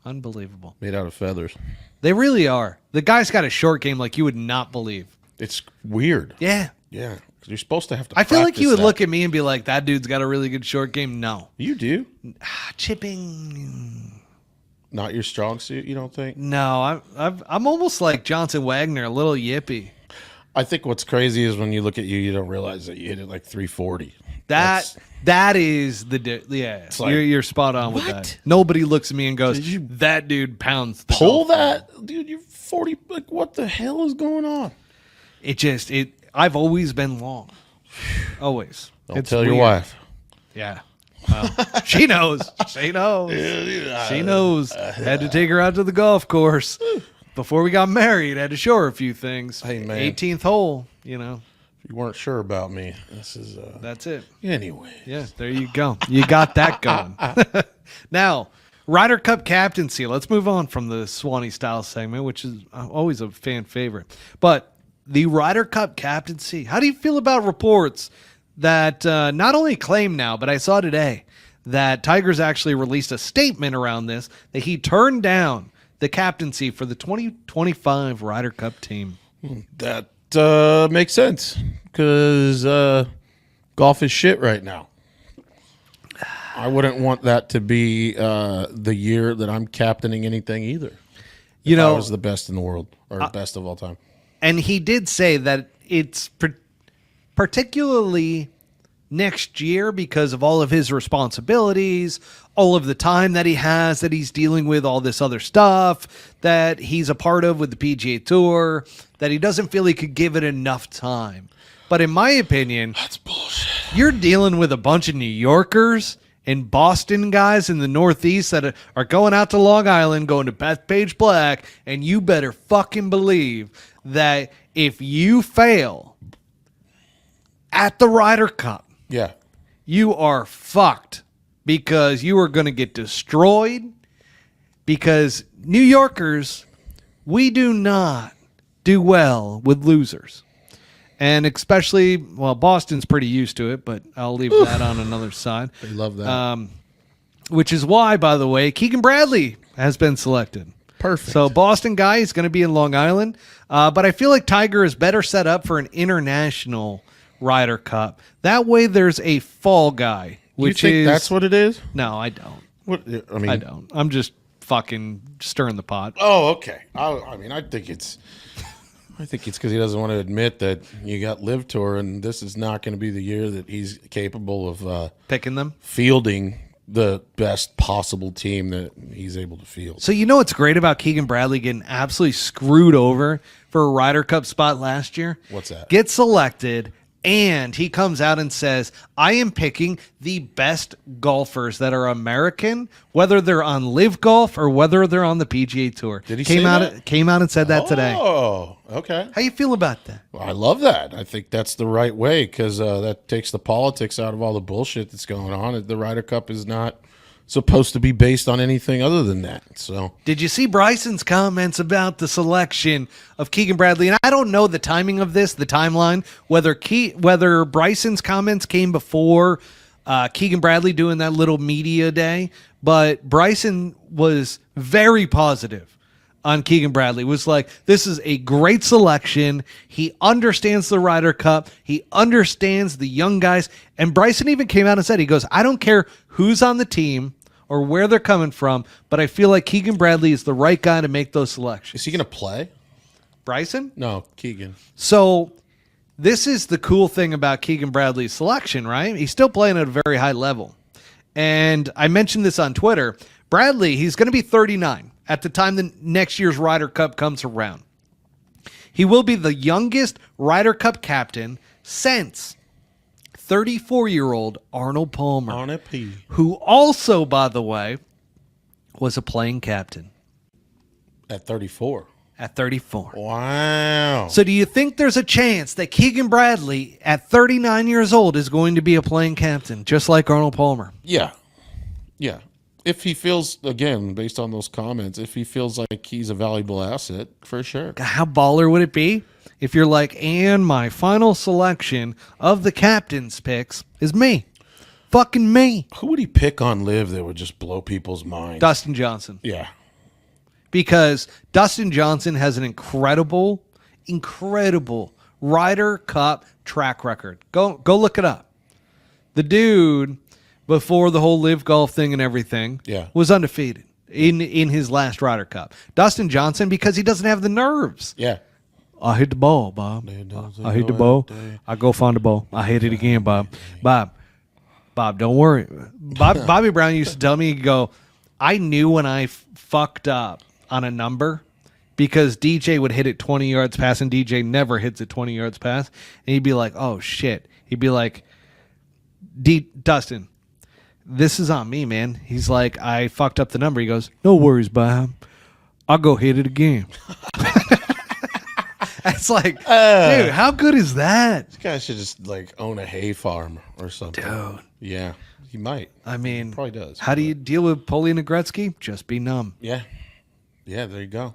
Unbelievable. Made out of feathers. They really are. The guy's got a short game like you would not believe. It's weird. Yeah. Yeah, 'cause you're supposed to have to I feel like practice you would that. look at me and be like, that dude's got a really good short game. No. You do? Chipping. Not your strong suit, you don't think? No, I'm almost like Johnson Wagner, a little yippy. I think what's crazy is when you look at you don't realize that you hit it like 340. That is yeah. like, You're spot on with what? that. Nobody looks at me and goes, Did you that dude pounds the pull golf ball." that, dude. You're 40. Like, what the hell is going on? I've always been long. Always. Don't It's tell your weird. wife. Yeah. Well, she knows. She knows. She knows. Had to take her out to the golf course. Before we got married, had to show her a few things. Hey, man. 18th hole, you know. If you weren't sure about me, this is That's it. anyway. Yeah, there you go. You got that going. Now, Ryder Cup captaincy. Let's move on from the Swanee style segment, which is always a fan favorite. But the Ryder Cup captaincy, how do you feel about reports that not only claim now, but I saw today that Tiger's actually released a statement around this, that he turned down the captaincy for the 2025 Ryder Cup team? That makes sense because golf is shit right now. I wouldn't want that to be the year that I'm captaining anything either. You If I know, was the best in the world or best of all time. and he did say that it's particularly next year because of all of his responsibilities, all of the time that he has, that he's dealing with all this other stuff that he's a part of with the PGA Tour, that he doesn't feel he could give it enough time. But in my opinion, That's bullshit. you're dealing with a bunch of New Yorkers and Boston guys in the Northeast that are going out to Long Island, going to Bethpage Black, and you better fucking believe that if you fail at the Ryder Cup, Yeah. you are fucked because you are going to get destroyed because New Yorkers, we do not do well with losers. And especially, well, Boston's pretty used to it, but I'll leave that on another side. They love that. Which is why, by the way, Keegan Bradley has been selected. Perfect. So Boston guy is going to be in Long Island. But I feel like Tiger is better set up for an international Ryder Cup. That way there's a fall guy, which you think is... that's what it is? No, I don't. What I mean, I don't. I'm just fucking stirring the pot. Oh, okay. I think it's because he doesn't want to admit that you got LIV Tour, and this is not going to be the year that he's capable of Picking them. fielding the best possible team that he's able to field. So you know what's great about Keegan Bradley getting absolutely screwed over for a Ryder Cup spot last year? What's that? Gets selected, and he comes out and says, I am picking the best golfers that are American, whether they're on LIV Golf or whether they're on the PGA Tour. Did he came say out that? Came out and said that today. Oh, okay. How you feel about that? Well, I love that. I think that's the right way because that takes the politics out of all the bullshit that's going on. The Ryder Cup is not supposed to be based on anything other than that. So Did you see Bryson's comments about the selection of Keegan Bradley? And I don't know the timing of this, the timeline, whether Bryson's comments came before Keegan Bradley doing that little media day, but Bryson was very positive on Keegan Bradley. Was like, this is a great selection. He understands the Ryder Cup. He understands the young guys. And Bryson even came out and said, he goes, I don't care who's on the team or where they're coming from, but I feel like Keegan Bradley is the right guy to make those selections. is he going to play? Bryson? No, Keegan. So this is the cool thing about Keegan Bradley's selection, right? He's still playing at a very high level. And I mentioned this on Twitter. Bradley, he's going to be 39 at the time the next year's Ryder Cup comes around. He will be the youngest Ryder Cup captain since 34-year-old Arnold Palmer, On a P. who also, by the way, was a playing captain At 34. at 34. Wow. So do you think there's a chance that Keegan Bradley at 39 years old is going to be a playing captain, just like Arnold Palmer? Yeah. Yeah. If he feels, again, based on those comments, if he feels like he's a valuable asset, for sure. How baller would it be if you're like, and my final selection of the captain's picks is me. Fucking me. Who would he pick on LIV that would just blow people's minds? Dustin Johnson. Yeah. Because Dustin Johnson has an incredible Ryder Cup track record. Go look it up. The dude, before the whole LIV Golf thing and everything, Yeah. was undefeated in his last Ryder Cup. Dustin Johnson, because he doesn't have the nerves. Yeah. I hit the ball, Bob. I hit the ball. I go find the ball. I hit it again, Bob. Bob, don't worry. Bobby Brown used to tell me, he'd go, I knew when I fucked up on a number because DJ would hit it 20 yards past and DJ never hits it 20 yards past. And he'd be like, oh, shit. He'd be like, Dustin, this is on me, man. He's like, I fucked up the number. He goes, no worries, Bob. I'll go hit it again. It's like, dude, how good is that? This guy should just like own a hay farm or something. Dude. Yeah, he might. I mean, Probably does. How do you deal with Pauline Gretzky? Just be numb. Yeah. Yeah, there you go.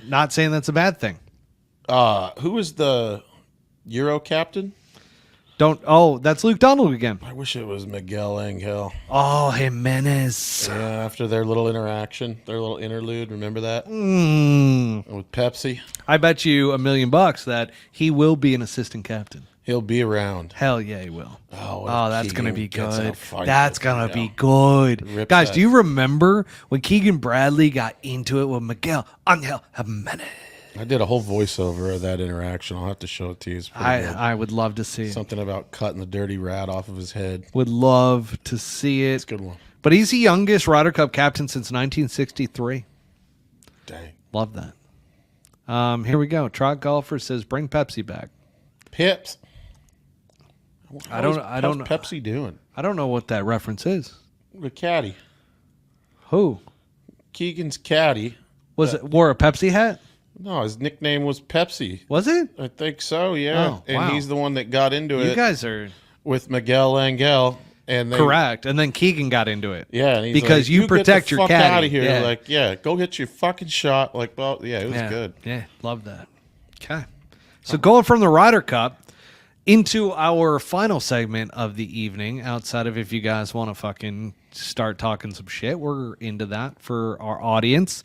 Not saying that's a bad thing. Who was the Euro captain? That's Luke Donald again. I wish it was Miguel Angel. Oh, Jimenez. Yeah, after their little interaction, their little interlude. Remember that? With Pepsi. I bet you $1 million that he will be an assistant captain. He'll be around. Hell yeah, he will. Oh, that's Keegan going to be gets in a good. fight That's with going to Miguel. be good. Rips Guys, that. do you remember when Keegan Bradley got into it with Miguel Angel Jimenez? I did a whole voiceover of that interaction. I'll have to show it to you. It's pretty good. I would love to see it. Something about cutting the dirty rat off of his head. Would love to see it. It's a good one. But he's the youngest Ryder Cup captain since 1963. Dang. Love that. Here we go. Trot Golfer says, bring Pepsi back. Pips. How's How's Pepsi doing? I don't know what that reference is. The caddy. Who? Keegan's caddy. Wore a Pepsi hat? No, his nickname was Pepsi. Was it? I think so, yeah. Oh, and wow. he's the one that got into You it guys are with Miguel Angel. And they, correct. And then Keegan got into it. Yeah, and he's because like, you protect get the your fuck caddy. out of here. Yeah. Like, yeah, go get your fucking shot. Like, well, yeah, it was good. Yeah, love that. Okay. So going from the Ryder Cup into our final segment of the evening, outside of if you guys want to fucking start talking some shit, we're into that for our audience.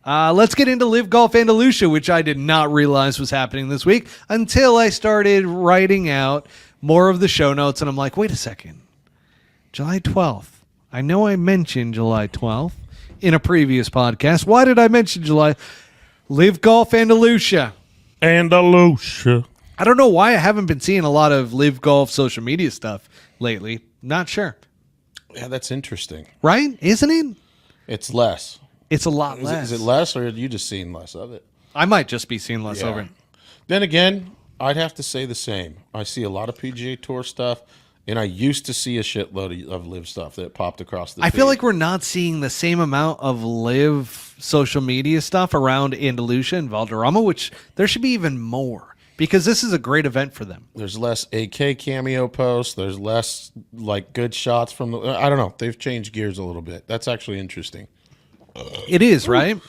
Let's get into LIV Golf Andalucia, which I did not realize was happening this week until I started writing out more of the show notes, and I'm like, wait a second. July 12th. I know I mentioned July 12th in a previous podcast. Why did I mention July? LIV Golf Andalucia. Andalucia. I don't know why I haven't been seeing a lot of LIV Golf social media stuff lately. Not sure. Yeah, that's interesting. Right? Isn't it? It's less. It's a lot less. Is it less, or are you just seeing less of it? I might just be seeing less over it. Then again, I'd have to say the same. I see a lot of PGA Tour stuff, and I used to see a shitload of LIV stuff that popped across the I feel feed. like we're not seeing the same amount of LIV social media stuff around Andalucia and Valderrama, which there should be even more because this is a great event for them. There's less AK cameo posts. There's less like good shots from the. I don't know. They've changed gears a little bit. That's actually interesting. It is, right?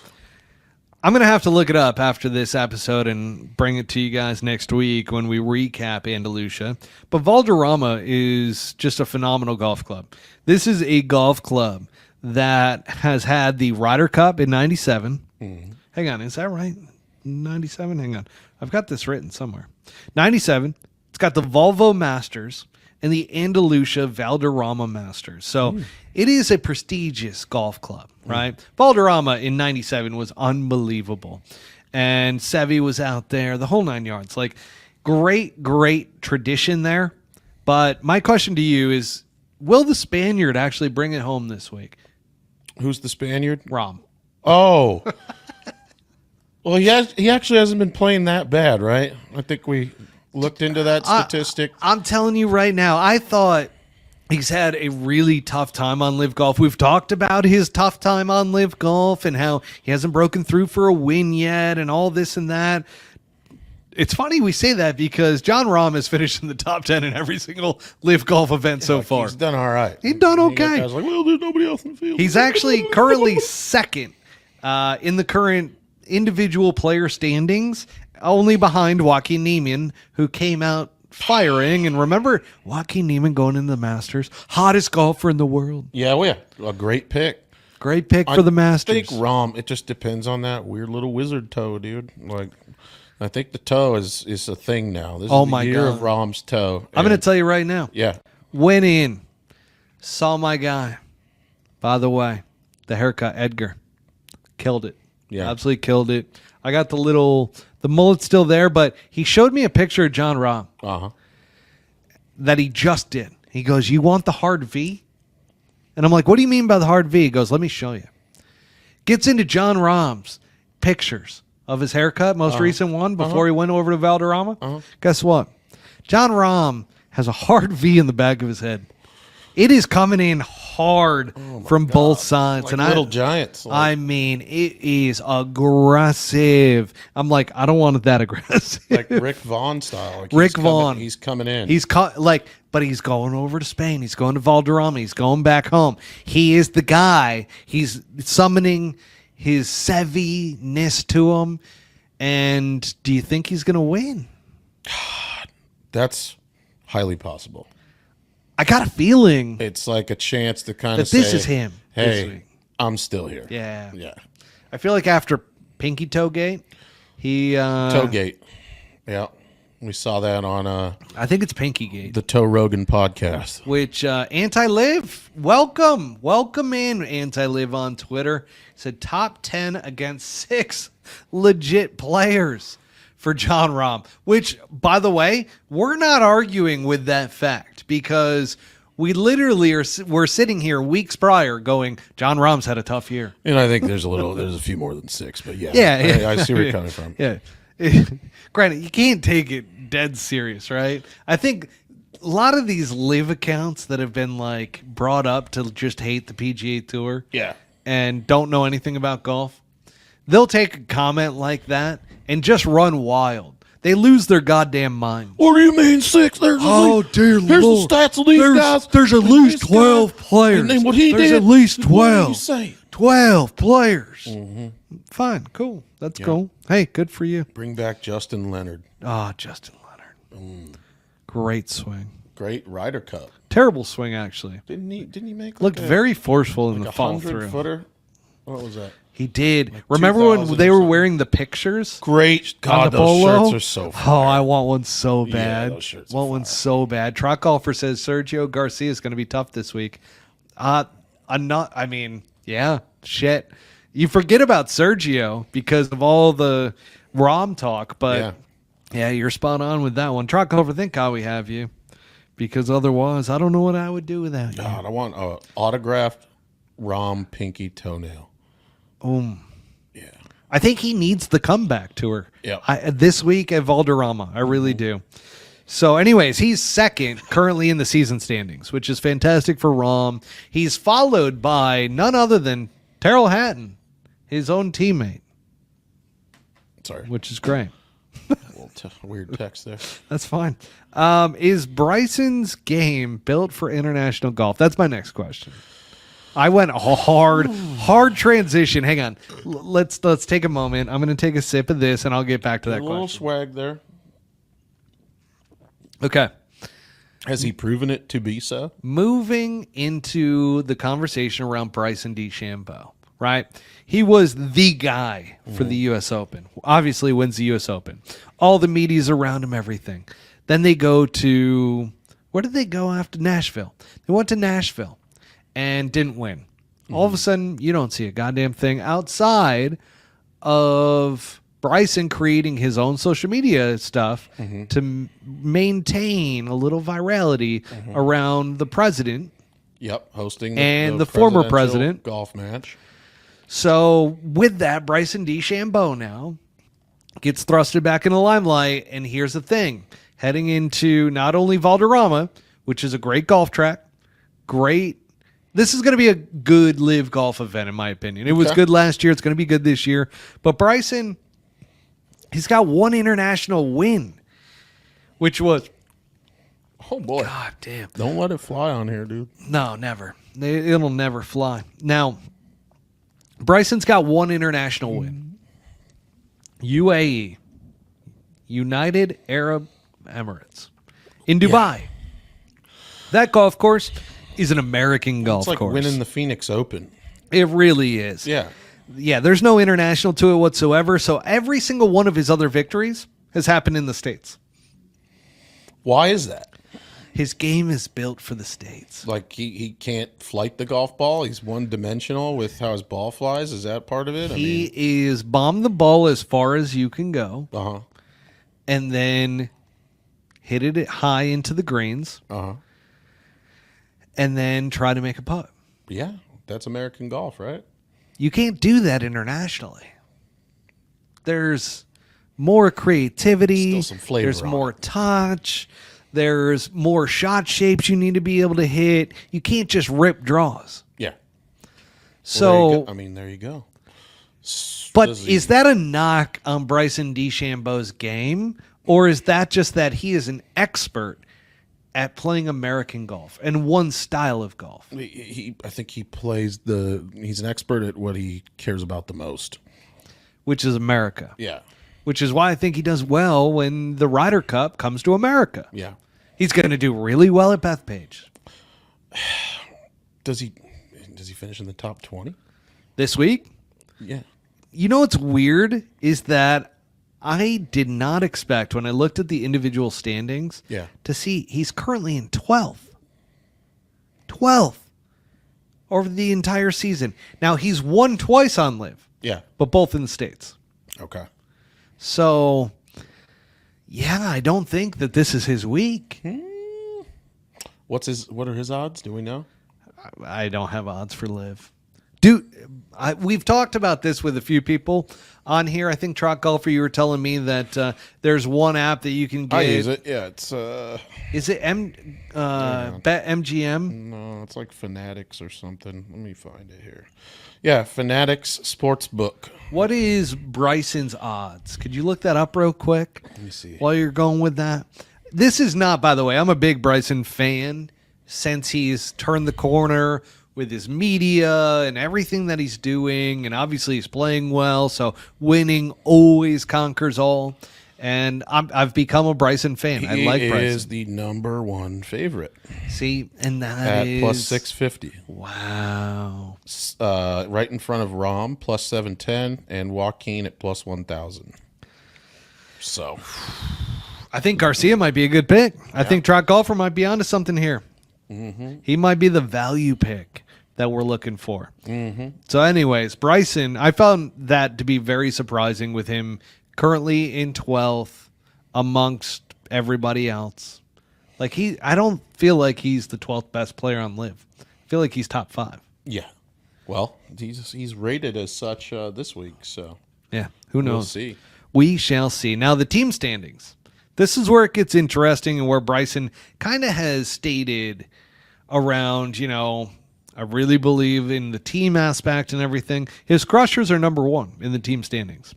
I'm going to have to look it up after this episode and bring it to you guys next week when we recap Andalucia. But Valderrama is just a phenomenal golf club. This is a golf club that has had the Ryder Cup in 97. Hang on, is that right? 97? Hang on. I've got this written somewhere. 97. It's got the Volvo Masters and the Andalucia Valderrama Masters. So it is a prestigious golf club, right? Valderrama in 97 was unbelievable. And Seve was out there, the whole 9 yards. Like, great tradition there. But my question to you is, will the Spaniard actually bring it home this week? Who's the Spaniard? Rom. Oh. Well, he actually hasn't been playing that bad, right? I think we looked into that statistic. I'm telling you right now, I thought he's had a really tough time on LIV Golf. We've talked about his tough time on LIV Golf and how he hasn't broken through for a win yet and all this and that. It's funny we say that because John Rahm has finished in the top 10 in every single LIV Golf event so far. He's done all right. He's done okay. Guys like, well, there's nobody else in the field. He's actually currently second in the current individual player standings, only behind Joaquin Niemann, who came out firing. And remember, Joaquin Niemann going into the Masters, hottest golfer in the world. Yeah, well, yeah, a great pick. Great pick for the Masters. I think Rahm, it just depends on that weird little wizard toe, dude. Like, I think the toe is a thing now. This is the year of Rahm's toe. I'm going to tell you right now. Yeah. Went in, saw my guy. By the way, the haircut, Edgar, killed it. Yeah. Absolutely killed it. I got the mullet's still there, but he showed me a picture of John Rahm that he just did. He goes, "You want the hard V?" And I'm like, "What do you mean by the hard V?" He goes, "Let me show you." Gets into John Rahm's pictures of his haircut, most recent one, before he went over to Valderrama. Guess what? John Rahm has a hard V in the back of his head. It is coming in hard from both sides. Like and little giants. I mean, it is aggressive. I'm like, I don't want it that aggressive. Like Rick Vaughn style. Like Rick Vaughn. He's coming in. But he's going over to Spain. He's going to Valderrama. He's going back home. He is the guy. He's summoning his savviness to him. And do you think he's going to win? That's highly possible. I got a feeling It's like a chance to kind of that say, this is him. this hey, week. I'm still here. Yeah. Yeah. I feel like after Pinky Toe Gate, he Toegate. Yeah. We saw that on I think it's Pinky Gate. the Toe Rogan podcast. Which Anti-Liv, welcome in Anti-Liv on Twitter. Said top 10 against 6 legit players for John Rahm. Which, by the way, we're not arguing with that fact because we literally we're sitting here weeks prior going, John Rahm's had a tough year. And I think there's a few more than 6, but yeah. Yeah. I see where you're coming from. Yeah. Granted, you can't take it dead serious, right? I think a lot of these live accounts that have been like brought up to just hate the PGA Tour Yeah. and don't know anything about golf, they'll take a comment like that and just run wild. They lose their goddamn mind. What do you mean 6? There's dear Here's Lord. the stats of these guys. There's at least 12 players. And then what he There's did. at least What did 12. you say? 12 players. Mm-hmm. Fine, cool. That's cool. Hey, good for you. Bring back Justin Leonard. Ah, Justin Leonard. Great swing. Great Ryder Cup. Terrible swing, actually. Didn't he make Looked very forceful in like the a fall through. 100-footer? What was that? He did. Remember when 2000 they or were something. wearing the pictures? Great. on God, the those polo? shirts are so Oh, fire. I want one so Yeah, bad. those shirts are Want one fire. so bad. Truck Golfer says Sergio Garcia is going to be tough this week. Yeah, shit. You forget about Sergio because of all the Rahm talk, but yeah, you're spot on with that one. Truck Golfer, thank God we have you because otherwise I don't know what I would do without you. God, I want an autographed Rahm pinky toenail. Yeah. I think he needs the comeback tour. Yeah. This week at Valderrama. I really do. So, anyways, he's second currently in the season standings, which is fantastic for Rahm. He's followed by none other than Terrell Hatton, his own teammate, Sorry. which is great. A little weird text there. That's fine. Is Bryson's game built for international golf? That's my next question. I went hard transition. Hang on. Let's take a moment. I'm going to take a sip of this, and I'll get back to that A little question. swag there. Okay. Has he proven it to be so? Moving into the conversation around Bryson DeChambeau, right? He was the guy for the U.S. Open. Obviously wins the U.S. Open. All the media's around him, everything. Then they go to, where did they go after? Nashville. They went to Nashville and didn't win. All of a sudden, you don't see a goddamn thing outside of Bryson creating his own social media stuff to maintain a little virality around the president. Yep, hosting And the former presidential president. golf match. So with that, Bryson DeChambeau now gets thrusted back in the limelight. And here's the thing. Heading into not only Valderrama, which is a great golf track, this is going to be a good live golf event, in my opinion. It was good last year. It's going to be good this year. But Bryson, he's got one international win, which was, Oh, boy. God damn. Don't let it fly on here, dude. No, never. It'll never fly. Now, Bryson's got one international win. UAE, United Arab Emirates, in Dubai. That golf course is an American golf It's like course. winning the Phoenix Open. It really is. Yeah. Yeah, there's no international to it whatsoever. So every single one of his other victories has happened in the States. Why is that? His game is built for the States. Like he can't flight the golf ball. He's one-dimensional with how his ball flies. Is that part of it? He is bomb the ball as far as you can go Uh-huh. and then hit it high into the greens Uh-huh. and then try to make a putt. Yeah. That's American golf, right? You can't do that internationally. There's more creativity. Still some flavor There's on more it. touch. There's more shot shapes you need to be able to hit. You can't just rip draws. Yeah. So, There you go. but is that a knock on Bryson DeChambeau's game, or is that just that he is an expert at playing American golf and one style of golf? I think he plays he's an expert at what he cares about the most, Which is America. Yeah. Which is why I think he does well when the Ryder Cup comes to America. Yeah. He's going to do really well at Bethpage. Does he finish in the top 20? This week? Yeah. You know what's weird is that I did not expect, when I looked at the individual standings, to see he's currently in 12th. 12th over the entire season. Now, he's won twice on LIV. Yeah. But both in the States. Okay. So, yeah, I don't think that this is his week. What are his odds? Do we know? I don't have odds for LIV. Dude, we've talked about this with a few people on here. I think Trot Golfer, you were telling me that there's one app that you can get. I use it. Yeah, it's Is it BetMGM? No, it's like Fanatics or something. Let me find it here. Yeah, Fanatics Sportsbook. What is Bryson's odds? Could you look that up real quick? Let me see. While you're going with that. This is not, by the way, I'm a big Bryson fan since he's turned the corner with his media and everything that he's doing, and obviously he's playing well, so winning always conquers all. And I've become a Bryson fan. I like Bryson. He is the number one favorite. See, and that at plus 650. Wow. Right in front of Rahm, plus 710, and Joaquin at plus 1,000. So, I think Garcia might be a good pick. I think Trot Golfer might be onto something here. Mm-hmm. He might be the value pick that we're looking for. Mm-hmm. So anyways, Bryson, I found that to be very surprising with him currently in 12th amongst everybody else. Like I don't feel like he's the 12th best player on LIV. I feel like he's top 5. Yeah. Well, he's rated as such this week, so yeah, who knows? We'll see. We shall see. Now the team standings. This is where it gets interesting and where Bryson kind of has stated around, I really believe in the team aspect and everything. His Crushers are number 1 in the team standings.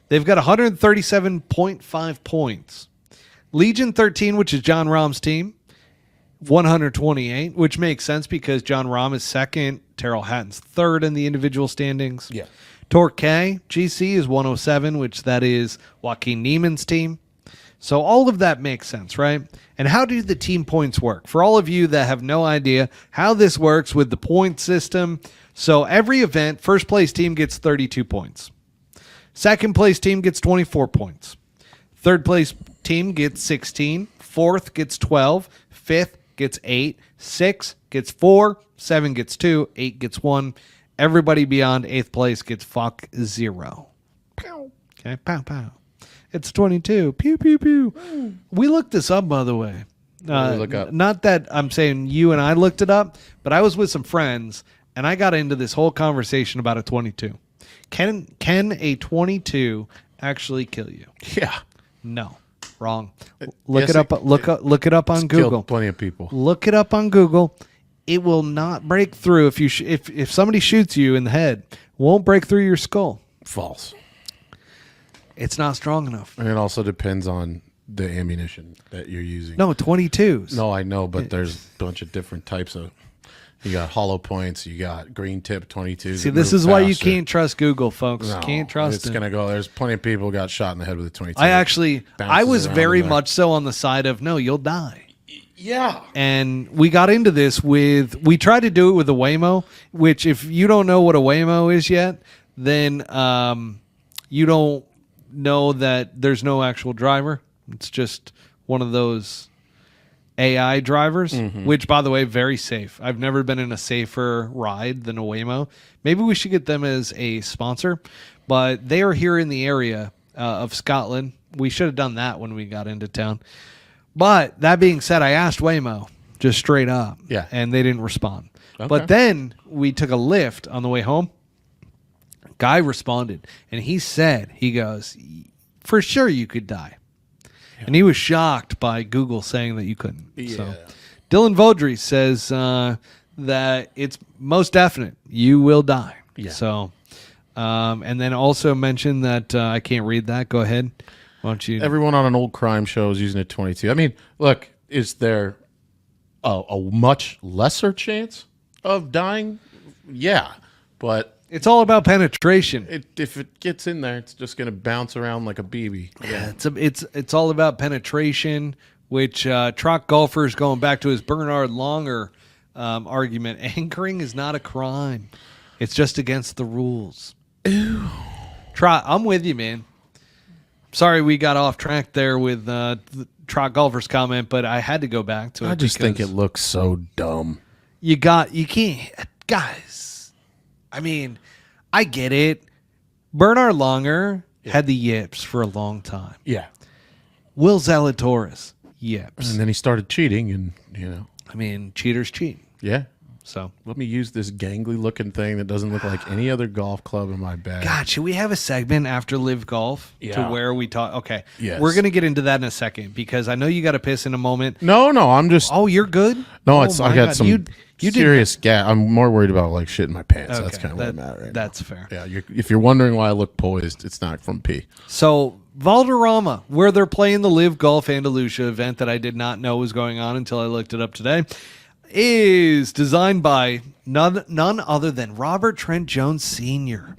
They've got 137.5 points. Legion 13, which is John Rahm's team, 128, which makes sense because John Rahm is second, Terrell Hatton's third in the individual standings. Yeah. Torquay GC is 107, which that is Joaquin Niemann's team. So all of that makes sense, right? And how do the team points work? For all of you that have no idea how this works with the point system, so every event, first place team gets 32 points. Second place team gets 24 points. Third place team gets 16. Fourth gets 12. Fifth gets 8. Sixth gets 4. 7 gets 2. 8 gets 1. Everybody beyond 8th place gets 0. Pow. Okay, pow, pow. It's 22. Pew, pew, pew. We looked this up, by the way. Look up? Not that I'm saying you and I looked it up, but I was with some friends, and I got into this whole conversation about a 22. Can a 22 actually kill you? Yeah. No. Wrong. Look Yes, it up. Look it up on Google. Killed plenty of people. Look it up on Google. It will not break through if you if somebody shoots you in the head. Won't break through your skull. False. It's not strong enough. And it also depends on the ammunition that you're using. No, 22s. No, I know, but there's a bunch of different types of. You got hollow points. You got green tip 22s. See, this is why you can't trust Google, folks. No, can't trust it's it. gonna go. There's plenty of people who got shot in the head with a 22. I was very around much so on the side of no, you'll die. Yeah. And we got into this we tried to do it with a Waymo, which if you don't know what a Waymo is yet, then you don't know that there's no actual driver. It's just one of those AI drivers, which, by the way, very safe. I've never been in a safer ride than a Waymo. Maybe we should get them as a sponsor, but they are here in the area of Scotland. We should have done that when we got into town. But that being said, I asked Waymo just straight up, and they didn't respond. Okay. But then we took a lift on the way home. Guy responded, and he goes, for sure you could die. And he was shocked by Google saying that you couldn't. Yeah. So Dylan Vaudry says that it's most definite. You will die. Yeah. So, and then also mention that I can't read that. Go ahead. Why don't you? Everyone on an old crime show is using a 22. I mean, look, is there a much lesser chance of dying? Yeah, but It's all about penetration. if it gets in there, it's just going to bounce around like a BB. Yeah, it's all about penetration, which truck golfers, going back to his Bernard Longer argument, anchoring is not a crime. It's just against the rules. Ew. I'm with you, man. Sorry we got off track there with the truck golfer's comment, but I had to go back to it. I just think it looks so dumb. You can't, guys. I mean, I get it. Bernard Longer had the yips for a long time. Yeah. Will Zalatoris, yips. And then he started cheating, and, I mean, cheaters cheat. yeah. So, Let me use this gangly looking thing that doesn't look like any other golf club in my bag. God, should we have a segment after Live Golf to Yeah. where we talk? Okay, Yes. we're gonna get into that in a second because I know you got to piss in a moment. No, I'm just. Oh, you're good. No, Oh it's my I got God. some You did- serious gas. I'm more worried about like shit in my pants. Okay, That's kind of what I'm at right now. That's fair. Yeah, if you're wondering why I look poised, it's not from pee. So Valderrama, where they're playing the Live Golf Andalucia event that I did not know was going on until I looked it up today, is designed by none other than Robert Trent Jones Sr.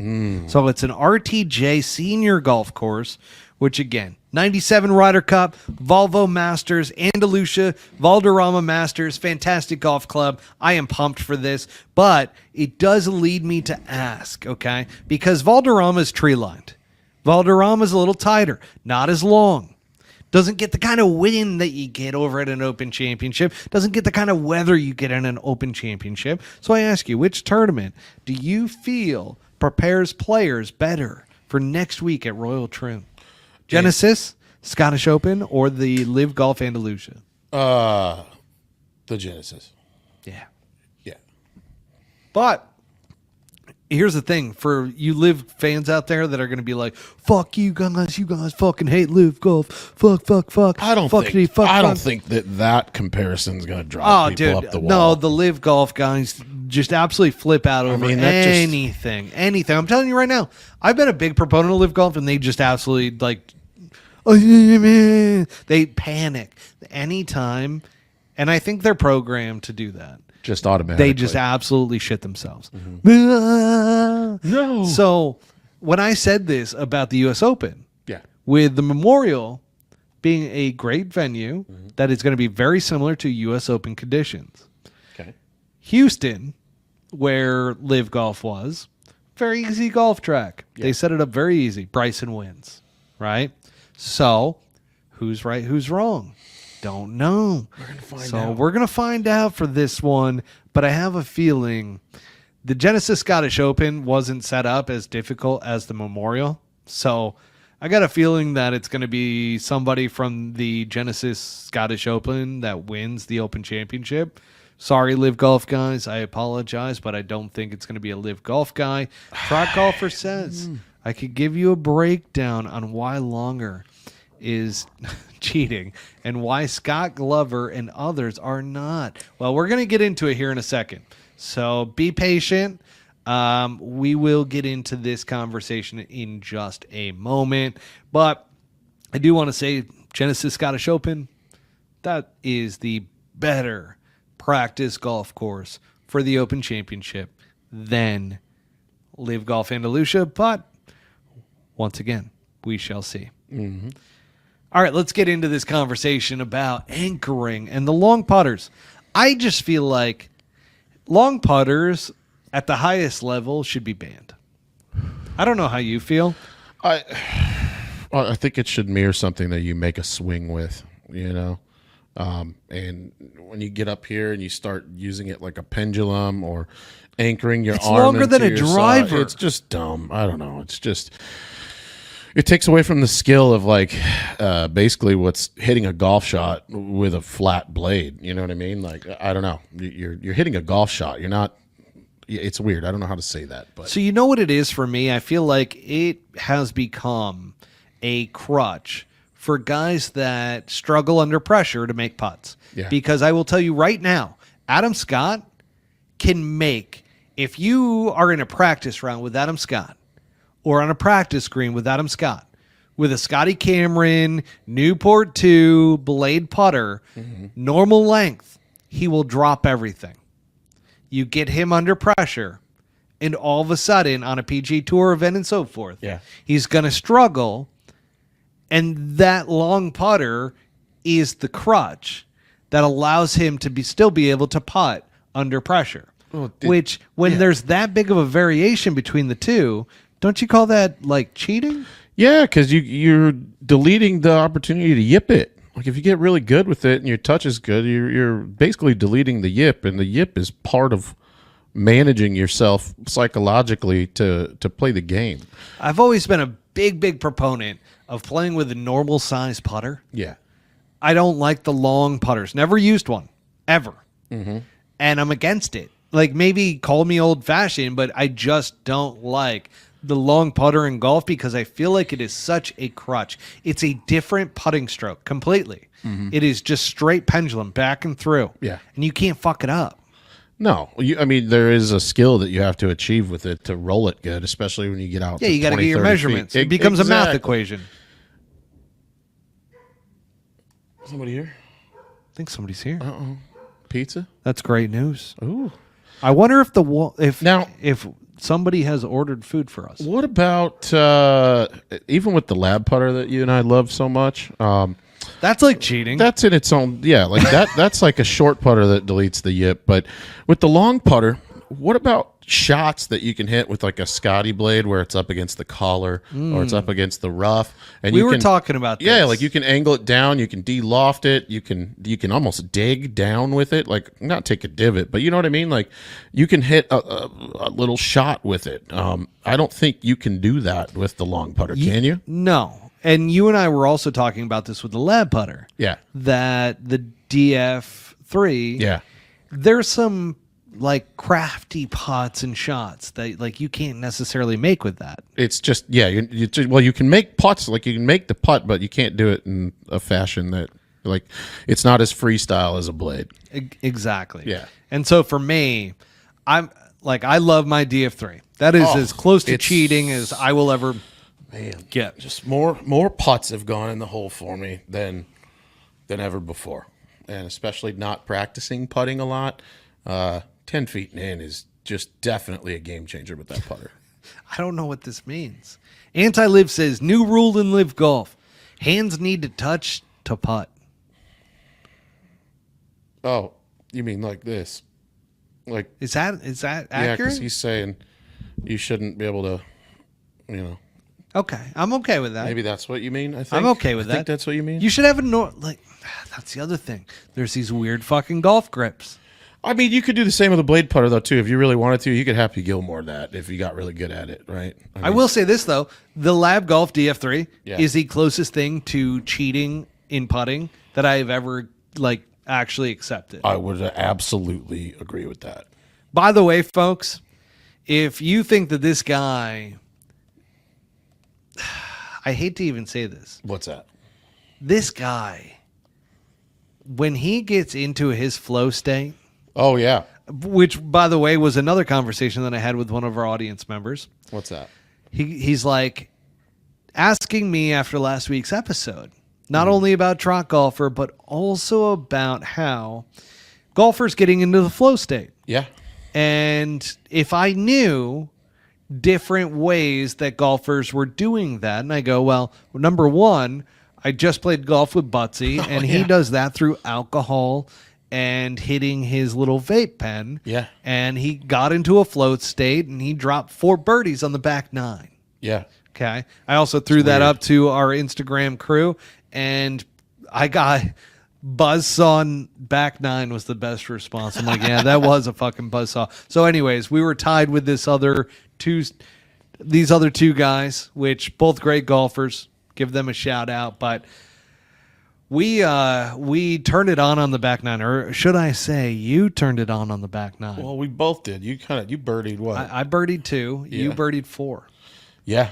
So it's an RTJ senior golf course, which again, 97 Ryder Cup, Volvo Masters, Andalucia, Valderrama Masters, fantastic golf club. I am pumped for this, but it does lead me to ask, okay, because Valderrama is tree lined. Valderrama is a little tighter, not as long. Doesn't get the kind of wind that you get over at an Open Championship. Doesn't get the kind of weather you get in an Open Championship. So I ask you, which tournament do you feel prepares players better for next week at Royal Troon? Genesis, Scottish Open, or the Live Golf Andalucia? The Genesis. Yeah. Yeah. But here's the thing for you Live fans out there that are going to be like, fuck you guys fucking hate Live Golf. Fuck. I don't think that comparison's going to drive people up the wall. No, the Live Golf guys just absolutely flip out over anything. I'm telling you right now, I've been a big proponent of Live Golf, and they just absolutely like, they panic anytime, and I think they're programmed to do that. Just automatically. They just absolutely shit themselves. No. So when I said this about the U.S. Open, Yeah. with the Memorial being a great venue that is going to be very similar to U.S. Open conditions, Okay. Houston, where Live Golf was, very easy golf track. Yeah. They set it up very easy. Bryson wins, right? So who's right, who's wrong? Don't know. We're going to find out for this one, but I have a feeling the Genesis Scottish Open wasn't set up as difficult as the Memorial. So I got a feeling that it's going to be somebody from the Genesis Scottish Open that wins the Open Championship. Sorry, Live Golf guys. I apologize, but I don't think it's going to be a Live Golf guy. Trot Golfer says, I could give you a breakdown on why Longer is cheating and why Scott Glover and others are not. Well, we're going to get into it here in a second. So be patient. We will get into this conversation in just a moment. But I do want to say Genesis Scottish Open, that is the better practice golf course for the Open Championship than Live Golf Andalucia. But once again, we shall see. Mm-hmm. All right, let's get into this conversation about anchoring and the long putters. I just feel like long putters at the highest level should be banned. I don't know how you feel. I think it should mirror something that you make a swing with, and when you get up here and you start using it like a pendulum or anchoring your It's arm longer than into a your driver. side, it's just dumb. I don't know. It's just... It takes away from the skill of basically what's hitting a golf shot with a flat blade. You know what I mean? Like, I don't know. You're hitting a golf shot. You're not. It's weird. I don't know how to say that. But So you know what it is for me? I feel like it has become a crutch for guys that struggle under pressure to make putts. Yeah. Because I will tell you right now, Adam Scott can make, if you are in a practice round with Adam Scott or on a practice green with Adam Scott, with a Scotty Cameron, Newport 2, blade putter, normal length, he will drop everything. You get him under pressure, and all of a sudden, on a PGA Tour event and so forth, he's going to struggle, and that long putter is the crutch that allows him to still be able to putt under pressure. Which, when there's that big of a variation between the two, don't you call that like cheating? Yeah, because you're deleting the opportunity to yip it. Like if you get really good with it and your touch is good, you're basically deleting the yip, and the yip is part of managing yourself psychologically to play the game. I've always been a big proponent of playing with a normal size putter. Yeah. I don't like the long putters. Never used one, ever. And I'm against it. Like, maybe call me old-fashioned, but I just don't like the long putter in golf because I feel like it is such a crutch. It's a different putting stroke completely. It is just straight pendulum back and through. Yeah. And you can't fuck it up. No, I mean, there is a skill that you have to achieve with it to roll it good, especially when you get out. Yeah, to you got to 20, get your 30 measurements. feet. It becomes a math Exactly. equation. Somebody here? I think somebody's here. Pizza? That's great news. Ooh. I wonder if if somebody has ordered food for us. What about even with the lab putter that you and I love so much? That's like cheating. That's in its own, like that. That's like a short putter that deletes the yip. But with the long putter, what about shots that you can hit with like a Scotty blade where it's up against the collar or it's up against the rough? And we you were can, talking about this. Yeah, like you can angle it down, you can de-loft it, you can almost dig down with it, like not take a divot, but you know what I mean? Like you can hit a little shot with it. I don't think you can do that with the long putter, can you? No. And you and I were also talking about this with the lab putter. Yeah. That the DF3, Yeah. there's some like crafty putts and shots that like you can't necessarily make with that. It's just, you can make putts, like you can make the putt, but you can't do it in a fashion that, like, it's not as freestyle as a blade. Exactly. Yeah. And so for me, I love my DF3. That is as close to cheating as I will ever get. Just more putts have gone in the hole for me than ever before. And especially not practicing putting a lot. 10 feet in is just definitely a game changer with that putter. I don't know what this means. Anti-Liv says, new rule in Live Golf. Hands need to touch to putt. Oh, you mean like this? Like Is that yeah, accurate? because he's saying you shouldn't be able to, Okay, I'm okay with that. maybe that's what you mean. I think I'm okay with I that. think that's what you mean. You should have that's the other thing. There's these weird fucking golf grips. I mean, you could do the same with a blade putter though too. If you really wanted to, you could Happy Gilmore that if you got really good at it, right? I will say this though: the Lab Golf DF3 Yeah. is the closest thing to cheating in putting that I have ever actually accepted. I would absolutely agree with that. By the way, folks, if you think that this guy, I hate to even say this, What's that? this guy, when he gets into his flow state, Oh yeah. which by the way was another conversation that I had with one of our audience members. What's that? He's like asking me after last week's episode, not only about Trot Golfer, but also about how golfers getting into the flow state. Yeah. And if I knew different ways that golfers were doing that, and I go, well, number one, I just played golf with Buttsy, and he does that through alcohol and hitting his little vape pen. Yeah. And he got into a float state, and he dropped 4 birdies on the back 9. Yeah. Okay. I also threw that up to our Instagram crew, and I got buzzsaw on back 9 was the best response. I'm like, yeah, that was a fucking buzzsaw. So anyways, we were tied with these other two guys, which both great golfers. Give them a shout out. But we turned it on the back 9, or should I say you turned it on the back 9. Well, we both did. You birdied what? I birdied 2. You Yeah. birdied 4. Yeah.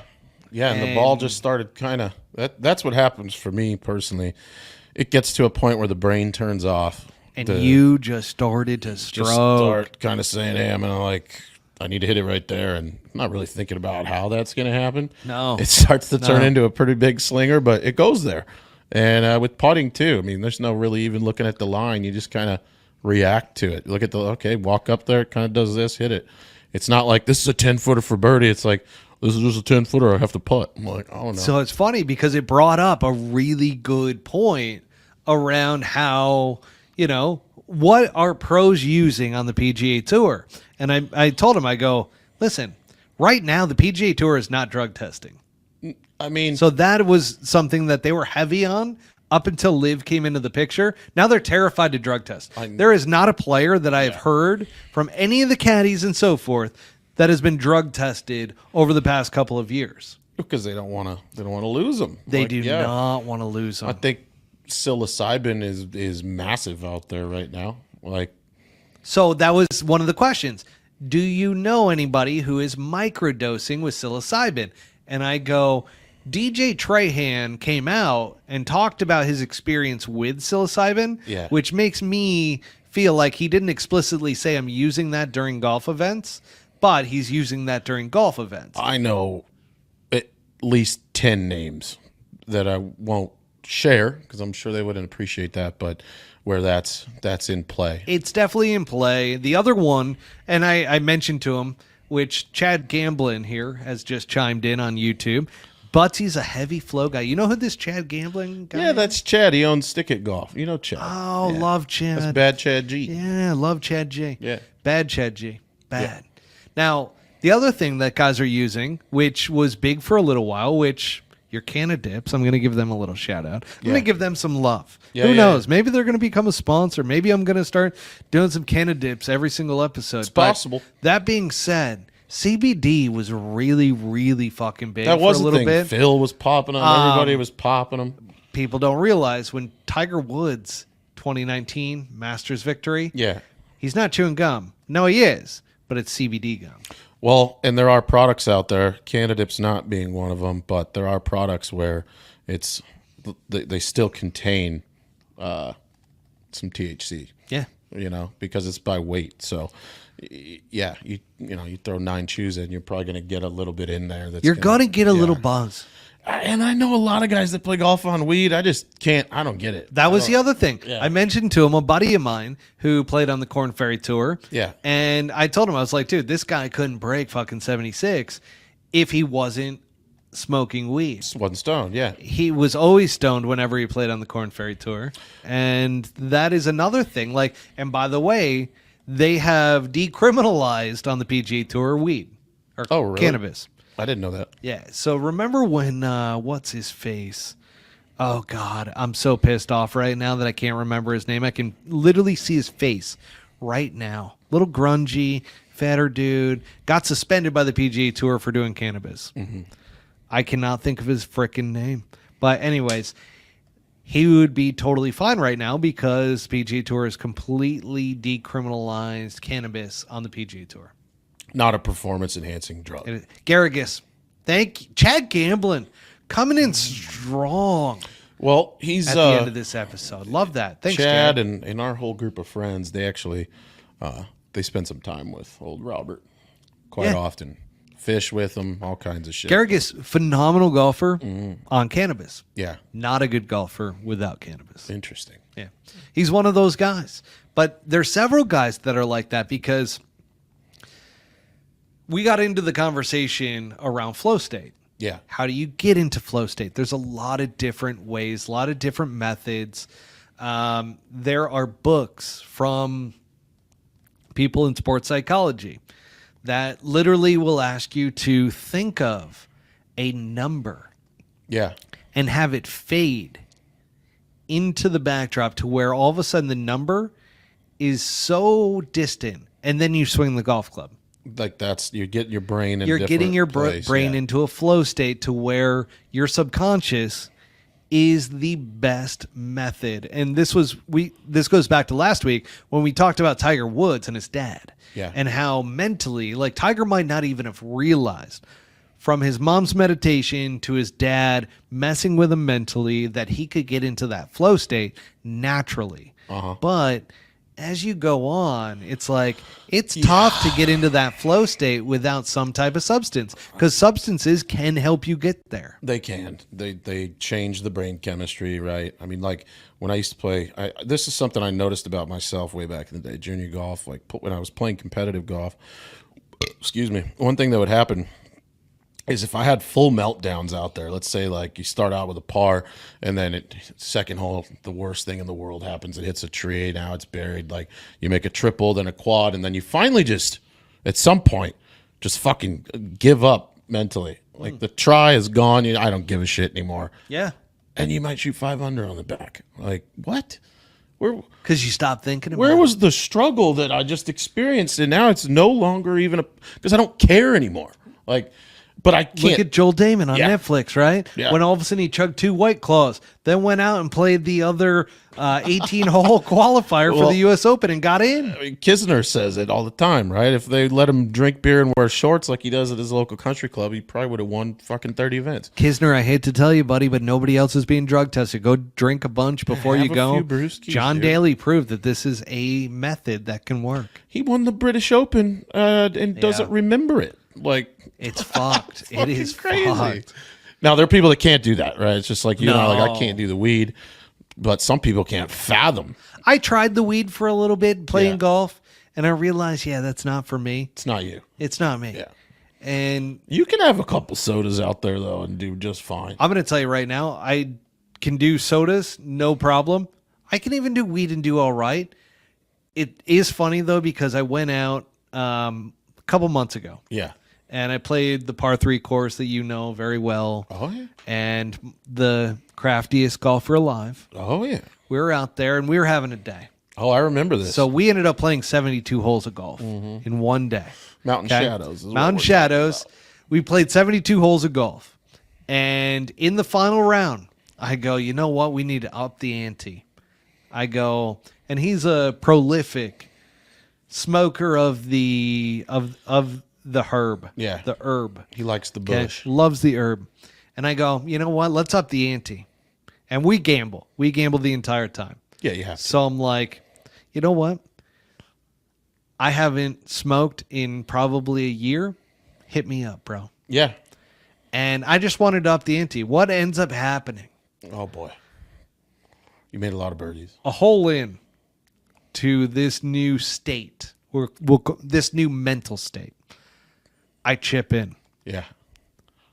Yeah, and the ball just started kind of that's what happens for me personally. It gets to a point where the brain turns off. And you just started to stroke. Just start kind of saying, hey, I need to hit it right there, and I'm not really thinking about how that's going to happen. No. It starts to turn into a pretty big slinger, but it goes there. And with putting too, I mean, there's no really even looking at the line. You just kind of react to it. Look at walk up there, kind of does this, hit it. It's not like this is a 10-footer for birdie. It's like, this is just a 10-footer, I have to putt. I'm like, oh, no. So it's funny because it brought up a really good point around how, what are pros using on the PGA Tour? And I told him, I go, listen, right now the PGA Tour is not drug testing. I mean, So that was something that they were heavy on up until LIV came into the picture. Now they're terrified to drug test. There is not a player that I have heard from any of the caddies and so forth that has been drug tested over the past couple of years. because they don't want to lose them. They do not want to lose them. I think psilocybin is massive out there right now. So that was one of the questions. Do you know anybody who is microdosing with psilocybin? And I go, DJ Trahan came out and talked about his experience with psilocybin, which makes me feel like he didn't explicitly say I'm using that during golf events, but he's using that during golf events. I know at least 10 names that I won't share because I'm sure they wouldn't appreciate that, but where that's in play. It's definitely in play. The other one, and I mentioned to him, which Chad Gamblin here has just chimed in on YouTube. Butsy's a heavy flow guy. You know who this Chad Gamblin guy is? Yeah, that's Chad. He owns Stick It Golf. You know Chad. Oh, yeah. Love Chad. That's Bad Chad G. Yeah, love Chad G. Yeah. Bad Chad G. Bad. Yeah. Now, the other thing that guys are using, which was big for a little while, which your Canada Dips, I'm going to give them a little shout out. I'm going to give them some love. Who knows? Maybe they're going to become a sponsor. Maybe I'm going to start doing some Canada Dips every single episode. It's possible. That being said, CBD was really, really fucking big That was for a little thing. bit. Phil was popping them. Everybody was popping them. People don't realize when Tiger Woods 2019 Masters victory, he's not chewing gum. No, he is, but it's CBD gum. Well, and there are products out there, Canada-Dip's not being one of them, but there are products where they still contain some THC. Yeah. Because it's by weight. So, yeah, you throw 9 chews in, you're probably going to get a little bit in there. You're going to get a little buzz. And I know a lot of guys that play golf on weed. I just can't. I don't get it. That was the other thing. Yeah. I mentioned to him a buddy of mine who played on the Corn Ferry Tour. Yeah. And I told him, I was like, dude, this guy couldn't break fucking 76 if he wasn't smoking weed. Wasn't stoned, yeah. He was always stoned whenever he played on the Corn Ferry Tour. And that is another thing. And by the way, they have decriminalized on the PGA Tour weed or really? cannabis. I didn't know that. Yeah. So remember when, what's his face? Oh, God. I'm so pissed off right now that I can't remember his name. I can literally see his face right now. Little grungy, fatter dude. Got suspended by the PGA Tour for doing cannabis. Mm-hmm. I cannot think of his frickin' name. But anyways, he would be totally fine right now because PGA Tour has completely decriminalized cannabis on the PGA Tour. Not a performance-enhancing drug. Garrigus. Thank you. Chad Gamblin coming in strong. Well, he's at the end of this episode. Love that. Thanks, Chad. And our whole group of friends, they actually they spend some time with old Robert quite often. Fish with him, all kinds of shit. Garrigus, phenomenal golfer on cannabis. Yeah. Not a good golfer without cannabis. Interesting. Yeah. He's one of those guys. But there's several guys that are like that because we got into the conversation around flow state. Yeah. How do you get into flow state? There's a lot of different ways, a lot of different methods. There are books from people in sports psychology that literally will ask you to think of a number. Yeah. And have it fade into the backdrop to where all of a sudden the number is so distant, and then you swing the golf club. Like you get your brain in you're getting your place, brain into a flow state to where your subconscious is the best method. And this goes back to last week when we talked about Tiger Woods and his dad. Yeah. And how mentally, Tiger might not even have realized from his mom's meditation to his dad messing with him mentally that he could get into that flow state naturally. But as you go on, it's like it's tough to get into that flow state without some type of substance, because substances can help you get there. They can. They change the brain chemistry, right? I mean, like when I used to play, this is something I noticed about myself way back in the day, junior golf, like when I was playing competitive golf. Excuse me. One thing that would happen is if I had full meltdowns out there, let's say like you start out with a par and then second hole, the worst thing in the world happens. It hits a tree. Now it's buried. Like you make a triple, then a quad, and then you finally just, at some point, just fucking give up mentally. Like the try is gone. I don't give a shit anymore. Yeah. And you might shoot 5 under on the back. Like, what? Because you stop thinking about Where it. was the struggle that I just experienced? And now it's no longer even because I don't care anymore. Like, but I can't. Look at Joel Damon on Yeah. Netflix, right? Yeah. When all of a sudden he chugged 2 White Claws, then went out and played the other 18-hole qualifier for the U.S. Open and got in. I mean, Kisner says it all the time, right? If they let him drink beer and wear shorts like he does at his local country club, he probably would have won fucking 30 events. Kisner, I hate to tell you, buddy, but nobody else is being drug tested. Go drink a bunch before Have you a go. few brewskis, John dude. Daly proved that this is a method that can work. He won the British Open and doesn't remember it. Like, It's fucked. It is crazy. fucked. Now, there are people that can't do that, right? It's just like, you know, like I No. can't do the weed, but some people can't fathom. I tried the weed for a little bit playing Yeah. golf, and I realized, that's not for me. It's not you. It's not me. Yeah. And You can have a couple sodas out there, though, and do just fine. I'm going to tell you right now, I can do sodas, no problem. I can even do weed and do all right. It is funny, though, because I went out a couple months ago, Yeah. and I played the par 3 course that you know very well, Oh, yeah. and the craftiest golfer alive. Oh, yeah. We were out there, and we were having a day. Oh, I remember this. So we ended up playing 72 holes of golf in one day. Mountain Okay? Shadows. Is what Mountain we're talking Shadows. about. We played 72 holes of golf. And in the final round, I go, you know what? We need to up the ante. I go, and he's a prolific smoker of the herb. Yeah. The herb. He likes the Okay? bush. Loves the herb. And I go, you know what? Let's up the ante. And we gamble. We gamble the entire time. Yeah, you have to. So I'm like, you know what? I haven't smoked in probably a year. Hit me up, bro. Yeah. And I just wanted to up the ante. What ends up happening? Oh, boy. You made a lot of birdies. A hole in to this new state, or this new mental state. I chip in. Yeah.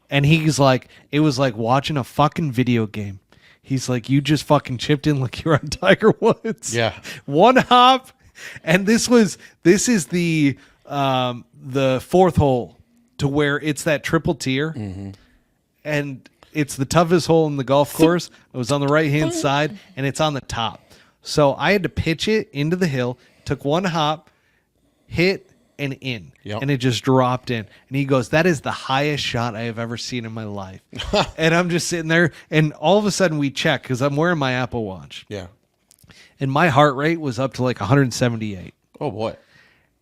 And he's like, it was like watching a fucking video game. He's like, you just fucking chipped in like you're on Tiger Woods. Yeah. One hop. And this is the 4th hole to where it's that triple tier. And it's the toughest hole in the golf course. It was on the right-hand side, and it's on the top. So I had to pitch it into the hill, took one hop, hit, and in. Yep. And it just dropped in. And he goes, that is the highest shot I have ever seen in my life. And I'm just sitting there, and all of a sudden we check, because I'm wearing my Apple Watch. Yeah. And my heart rate was up to like 178. Oh, boy.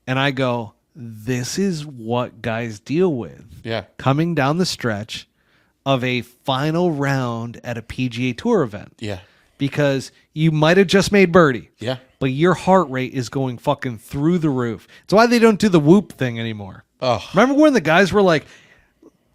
And I go, this is what guys deal with. Yeah. Coming down the stretch of a final round at a PGA Tour event. Yeah. Because you might have just made birdie. Yeah. But your heart rate is going fucking through the roof. It's why they don't do the whoop thing anymore. Oh. Remember when the guys were like,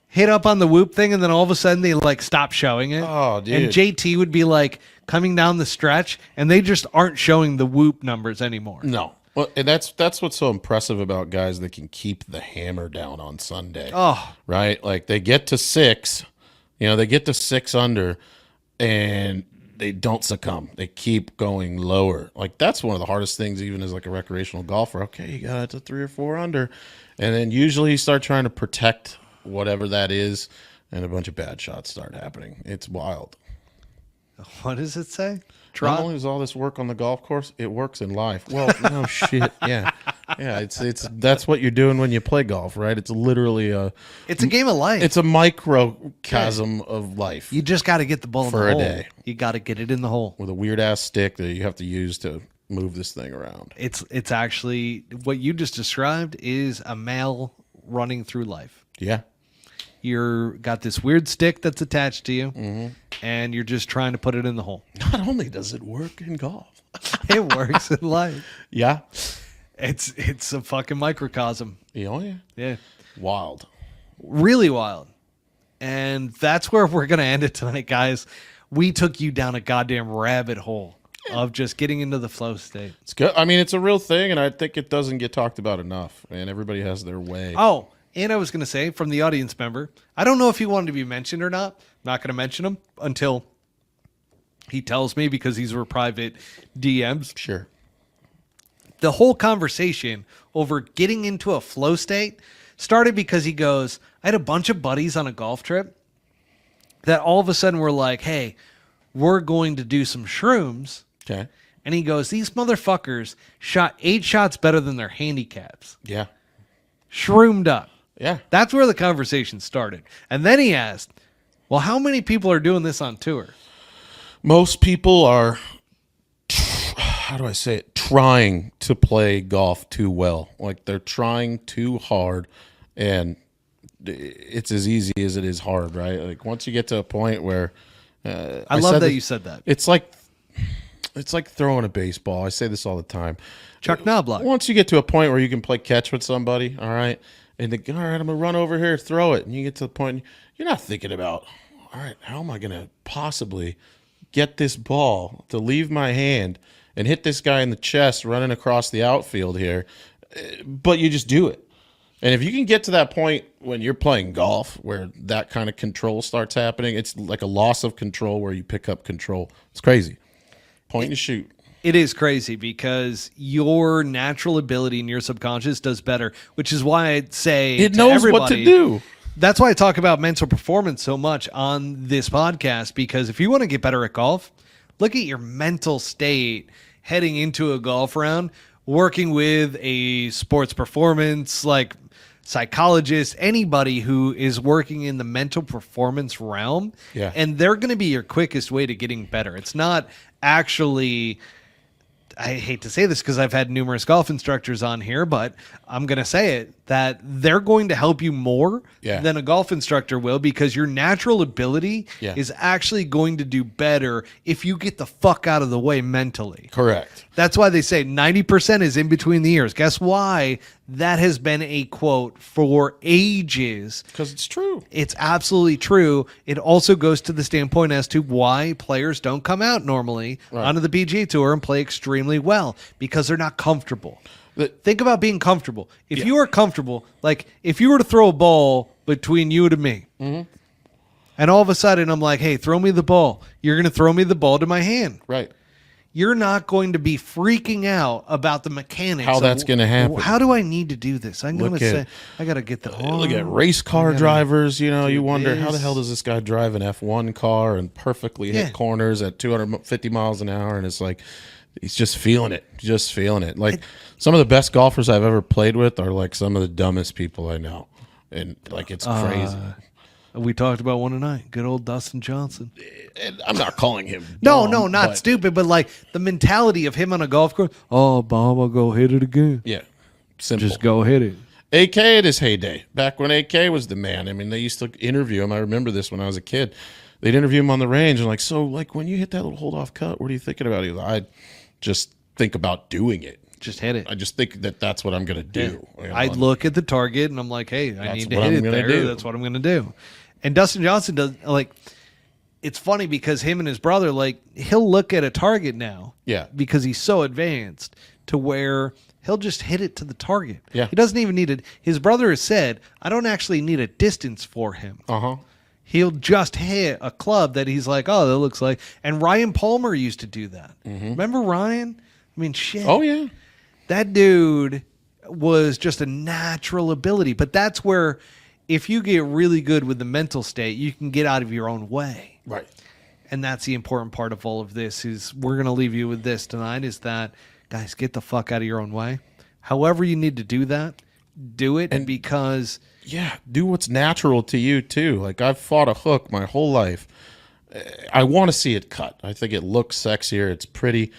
hit up on the whoop thing, and then all of a sudden they like stop showing it? Oh, dude. And JT would be like coming down the stretch, and they just aren't showing the whoop numbers anymore. No. Well, and that's what's so impressive about guys that can keep the hammer down on Sunday. Oh. Right? Like they get to 6, they get to 6 under and they don't succumb. They keep going lower. Like that's one of the hardest things even as like a recreational golfer. Okay, you got it to 3 or 4 under. And then usually you start trying to protect whatever that is and a bunch of bad shots start happening. It's wild. What does it say? Not only is all this work on the golf course, it works in life. Well, no shit. Yeah. Yeah, it's that's what you're doing when you play golf, right? It's literally It's a game of life. it's a microcosm of life You just got to get the ball For a in the hole. day. You got to get it in the hole. with a weird ass stick that you have to use to move this thing around. It's actually what you just described is a male running through life. Yeah. You're got this weird stick that's attached to you, and you're just trying to put it in the hole. Not only does it work in golf. It works in life. Yeah. It's a fucking microcosm. Oh, yeah. Yeah. Wild. Really wild. And that's where we're going to end it tonight, guys. We took you down a goddamn rabbit hole of just getting into the flow state. It's good. I mean, it's a real thing, and I think it doesn't get talked about enough. And everybody has their way. Oh, and I was going to say from the audience member, I don't know if he wanted to be mentioned or not. I'm not going to mention him until he tells me because these were private DMs. Sure. The whole conversation over getting into a flow state started because he goes, I had a bunch of buddies on a golf trip that all of a sudden were like, hey, we're going to do some shrooms. Okay. And he goes, these motherfuckers shot 8 shots better than their handicaps. Yeah. Shroomed up. Yeah. That's where the conversation started. And then he asked, well, how many people are doing this on tour? Most people are, how do I say it, trying to play golf too well. Like they're trying too hard, and it's as easy as it is hard, right? Like once you get to a point where I love that you said that. It's like throwing a baseball. I say this all the time. Chuck Knobloch. Once you get to a point where you can play catch with somebody, all right, and all right, I'm gonna run over here, throw it, and you get to the point you're not thinking about, all right, how am I gonna possibly get this ball to leave my hand and hit this guy in the chest running across the outfield here, but you just do it. And if you can get to that point when you're playing golf where that kind of control starts happening, it's like a loss of control where you pick up control. It's crazy. Point and shoot. It is crazy because your natural ability in your subconscious does better, which is why I'd say It to knows everybody, what to do. That's why I talk about mental performance so much on this podcast, because if you want to get better at golf, look at your mental state heading into a golf round, working with a sports performance like psychologist, anybody who is working in the mental performance realm. Yeah. And they're going to be your quickest way to getting better. It's not actually, I hate to say this because I've had numerous golf instructors on here, but I'm going to say it, that they're going to help you more than a golf instructor will, because your natural ability is actually going to do better if you get the fuck out of the way mentally. Correct. That's why they say 90% is in between the ears. Guess why? That has been a quote for ages. Because it's true. It's absolutely true. It also goes to the standpoint as to why players don't come out normally onto the PGA Tour and play extremely well, because they're not comfortable. Think about being comfortable. If you are comfortable, like if you were to throw a ball between you and me, and all of a sudden I'm like, hey, throw me the ball. You're going to throw me the ball to my hand. Right. You're not going to be freaking out about the mechanics. How that's going to happen. How do I need to do this? I'm going to say, I got to get the arm. Look at race car drivers. You know, you wonder, how the hell does this guy drive an F1 car and perfectly hit corners at 250 miles an hour? And it's like, he's just feeling it. Just feeling it. Like some of the best golfers I've ever played with are like some of the dumbest people I know. And like, it's crazy. We talked about one tonight. Good old Dustin Johnson. And I'm not calling him No, dumb, not stupid, but like the mentality of him on a golf course. Oh, Bob, I'll go hit it again. Yeah. Simple. Just go hit it. AK at his heyday, back when AK was the man. I mean, they used to interview him. I remember this when I was a kid. They'd interview him on the range and like, so like when you hit that little hold-off cut, what are you thinking about? He was like, I just think about doing it. Just hit it. I just think that that's what I'm going to do. Yeah. You know, I'd look at the target and I'm like, hey, I need to hit it there. Do. That's what I'm going to do. And Dustin Johnson does, like, it's funny because him and his brother, like, he'll look at a target now. Yeah. Because he's so advanced to where he'll just hit it to the target. Yeah. He doesn't even need it. His brother has said, I don't actually need a distance for him. Uh-huh. He'll just hit a club that he's like, oh, that looks like. And Ryan Palmer used to do that. Mm-hmm. Remember Ryan? I mean, shit. Oh, yeah. That dude was just a natural ability. But that's where, if you get really good with the mental state, you can get out of your own way. Right. And that's the important part of all of this. Is we're going to leave you with this tonight, is that, guys, get the fuck out of your own way. However you need to do that, do it. And because... yeah, do what's natural to you, too. Like, I've fought a hook my whole life. I want to see it cut. I think it looks sexier. It's pretty.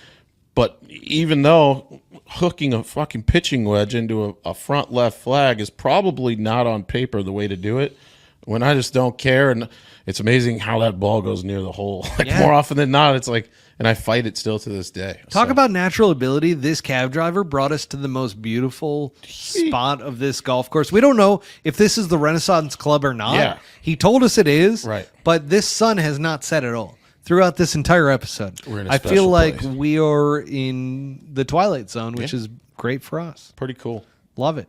But even though hooking a fucking pitching wedge into a front left flag is probably not on paper the way to do it, when I just don't care, and it's amazing how that ball goes near the hole. Like Yeah. more often than not, it's like, and I fight it still to this day. Talk So, about natural ability. This cab driver brought us to the most beautiful spot of this golf course. We don't know if this is the Renaissance Club or not. Yeah. He told us it is. Right. But this sun has not set at all throughout this entire episode. We're in a I feel special like place. we are in the Twilight Zone, which is great for us. pretty cool. Love it.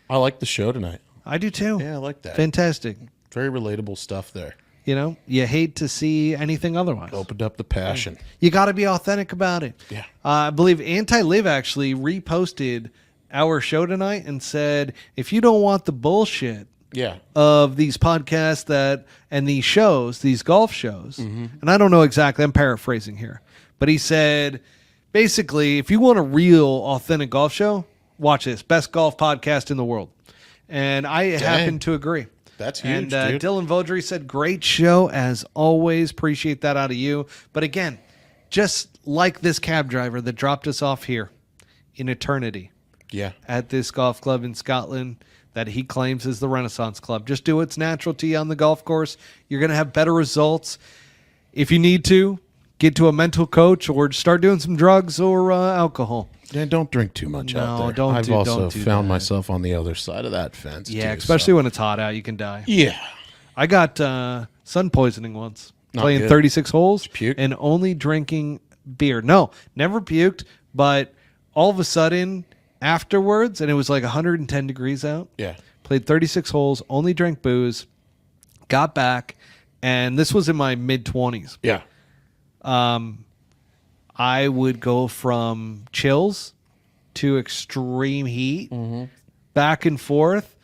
I like the show tonight. I do too. Yeah, I like that. Fantastic. Very relatable stuff there. You know, you hate to see anything otherwise. Opened up the passion. You got to be authentic about it. Yeah. I believe Anti-Live actually reposted our show tonight and said, if you don't want the bullshit Yeah. of these podcasts and these shows, these golf shows, and I don't know exactly, I'm paraphrasing here, but he said, basically, if you want a real authentic golf show, watch this. Best golf podcast in the world. And I happen to agree. That's huge, And dude. Dylan Vaudry said, great show as always. Appreciate that out of you. But again, just like this cab driver that dropped us off here in eternity Yeah. at this golf club in Scotland that he claims is the Renaissance Club. Just do what's natural to you on the golf course. You're going to have better results. If you need to, get to a mental coach or start doing some drugs or alcohol. Yeah, don't drink too much out No, there. don't I've do- also don't do found that. myself on the other side of that fence. Yeah, too, especially so. when it's hot out, you can die. Yeah. I got sun poisoning once, Not playing good. 36 holes puke? and only drinking beer. No, never puked, but all of a sudden afterwards, and it was like 110 degrees out, Yeah. played 36 holes, only drank booze, got back, and this was in my mid-20s. Yeah. I would go from chills to extreme heat, back and forth.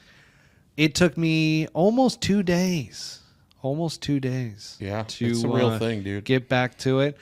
It took me almost 2 days. Yeah, to it's a real thing, dude. get back to it.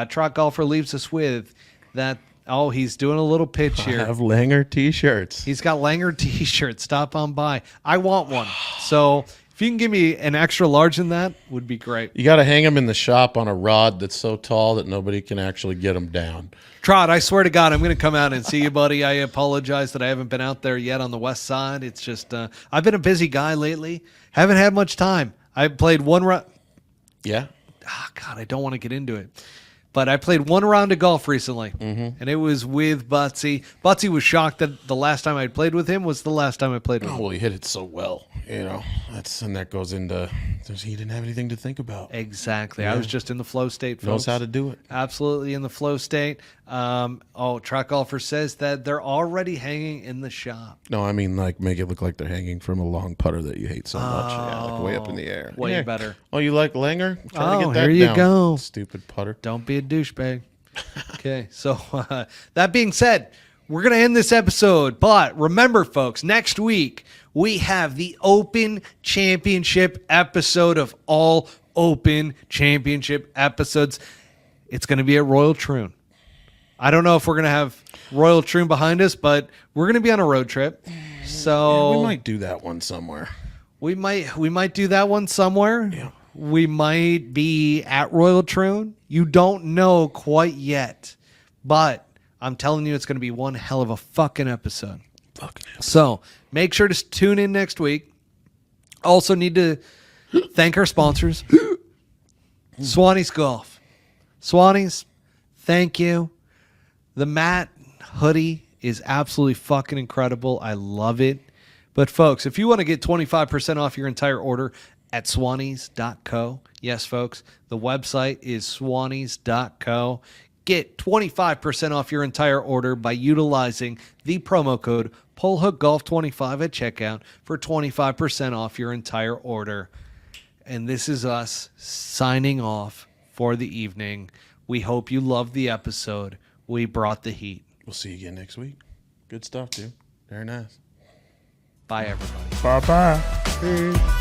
Trot Golfer leaves us with that. Oh, he's doing a little pitch I here. have Langer t-shirts. He's got Langer t-shirts. Stop on by. I want one. So if you can give me an extra large in that, would be great. You got to hang them in the shop on a rod that's so tall that nobody can actually get them down. Trot, I swear to God, I'm going to come out and see you, buddy. I apologize that I haven't been out there yet on the west side. It's just I've been a busy guy lately. Haven't had much time. I played one round. Yeah. Oh, God, I don't want to get into it. But I played one round of golf recently, and it was with Buttsy. Buttsy was shocked that the last time I played with him was the last time I played with Oh, him. well, he hit it so well. You know, that goes into he didn't have anything to think about. Exactly. I was just in the flow state, folks. Knows how to do it. Absolutely in the flow state. Track Golfer says that they're already hanging in the shop. No, I mean like make it look like they're hanging from a long putter that you hate so much. Yeah, like way up in the air. Way Yeah. better. Oh, you like Langer? Try to Oh, get that here you down, go. Stupid putter. Don't be a douchebag. Okay, so that being said, we're going to end this episode. But remember, folks, next week we have the Open Championship episode of all Open Championship episodes. It's going to be at Royal Troon. I don't know if we're going to have Royal Troon behind us, but we're going to be on a road trip. So We might do that one somewhere. we might do that one somewhere. Yeah. We might be at Royal Troon. You don't know quite yet, but I'm telling you, it's going to be one hell of a fucking episode. So make sure to tune in next week. Also need to thank our sponsors, Swannies Golf. Swannies, thank you. The matte hoodie is absolutely fucking incredible. I love it. But folks, if you want to get 25% off your entire order at swannies.co. Yes, folks, the website is swannies.co. Get 25% off your entire order by utilizing the promo code PullHookGolf25 at checkout for 25% off your entire order. And this is us signing off for the evening. We hope you loved the episode. We brought the heat. We'll see you again next week. Good stuff, dude. Very nice. Bye, everybody. Bye-bye.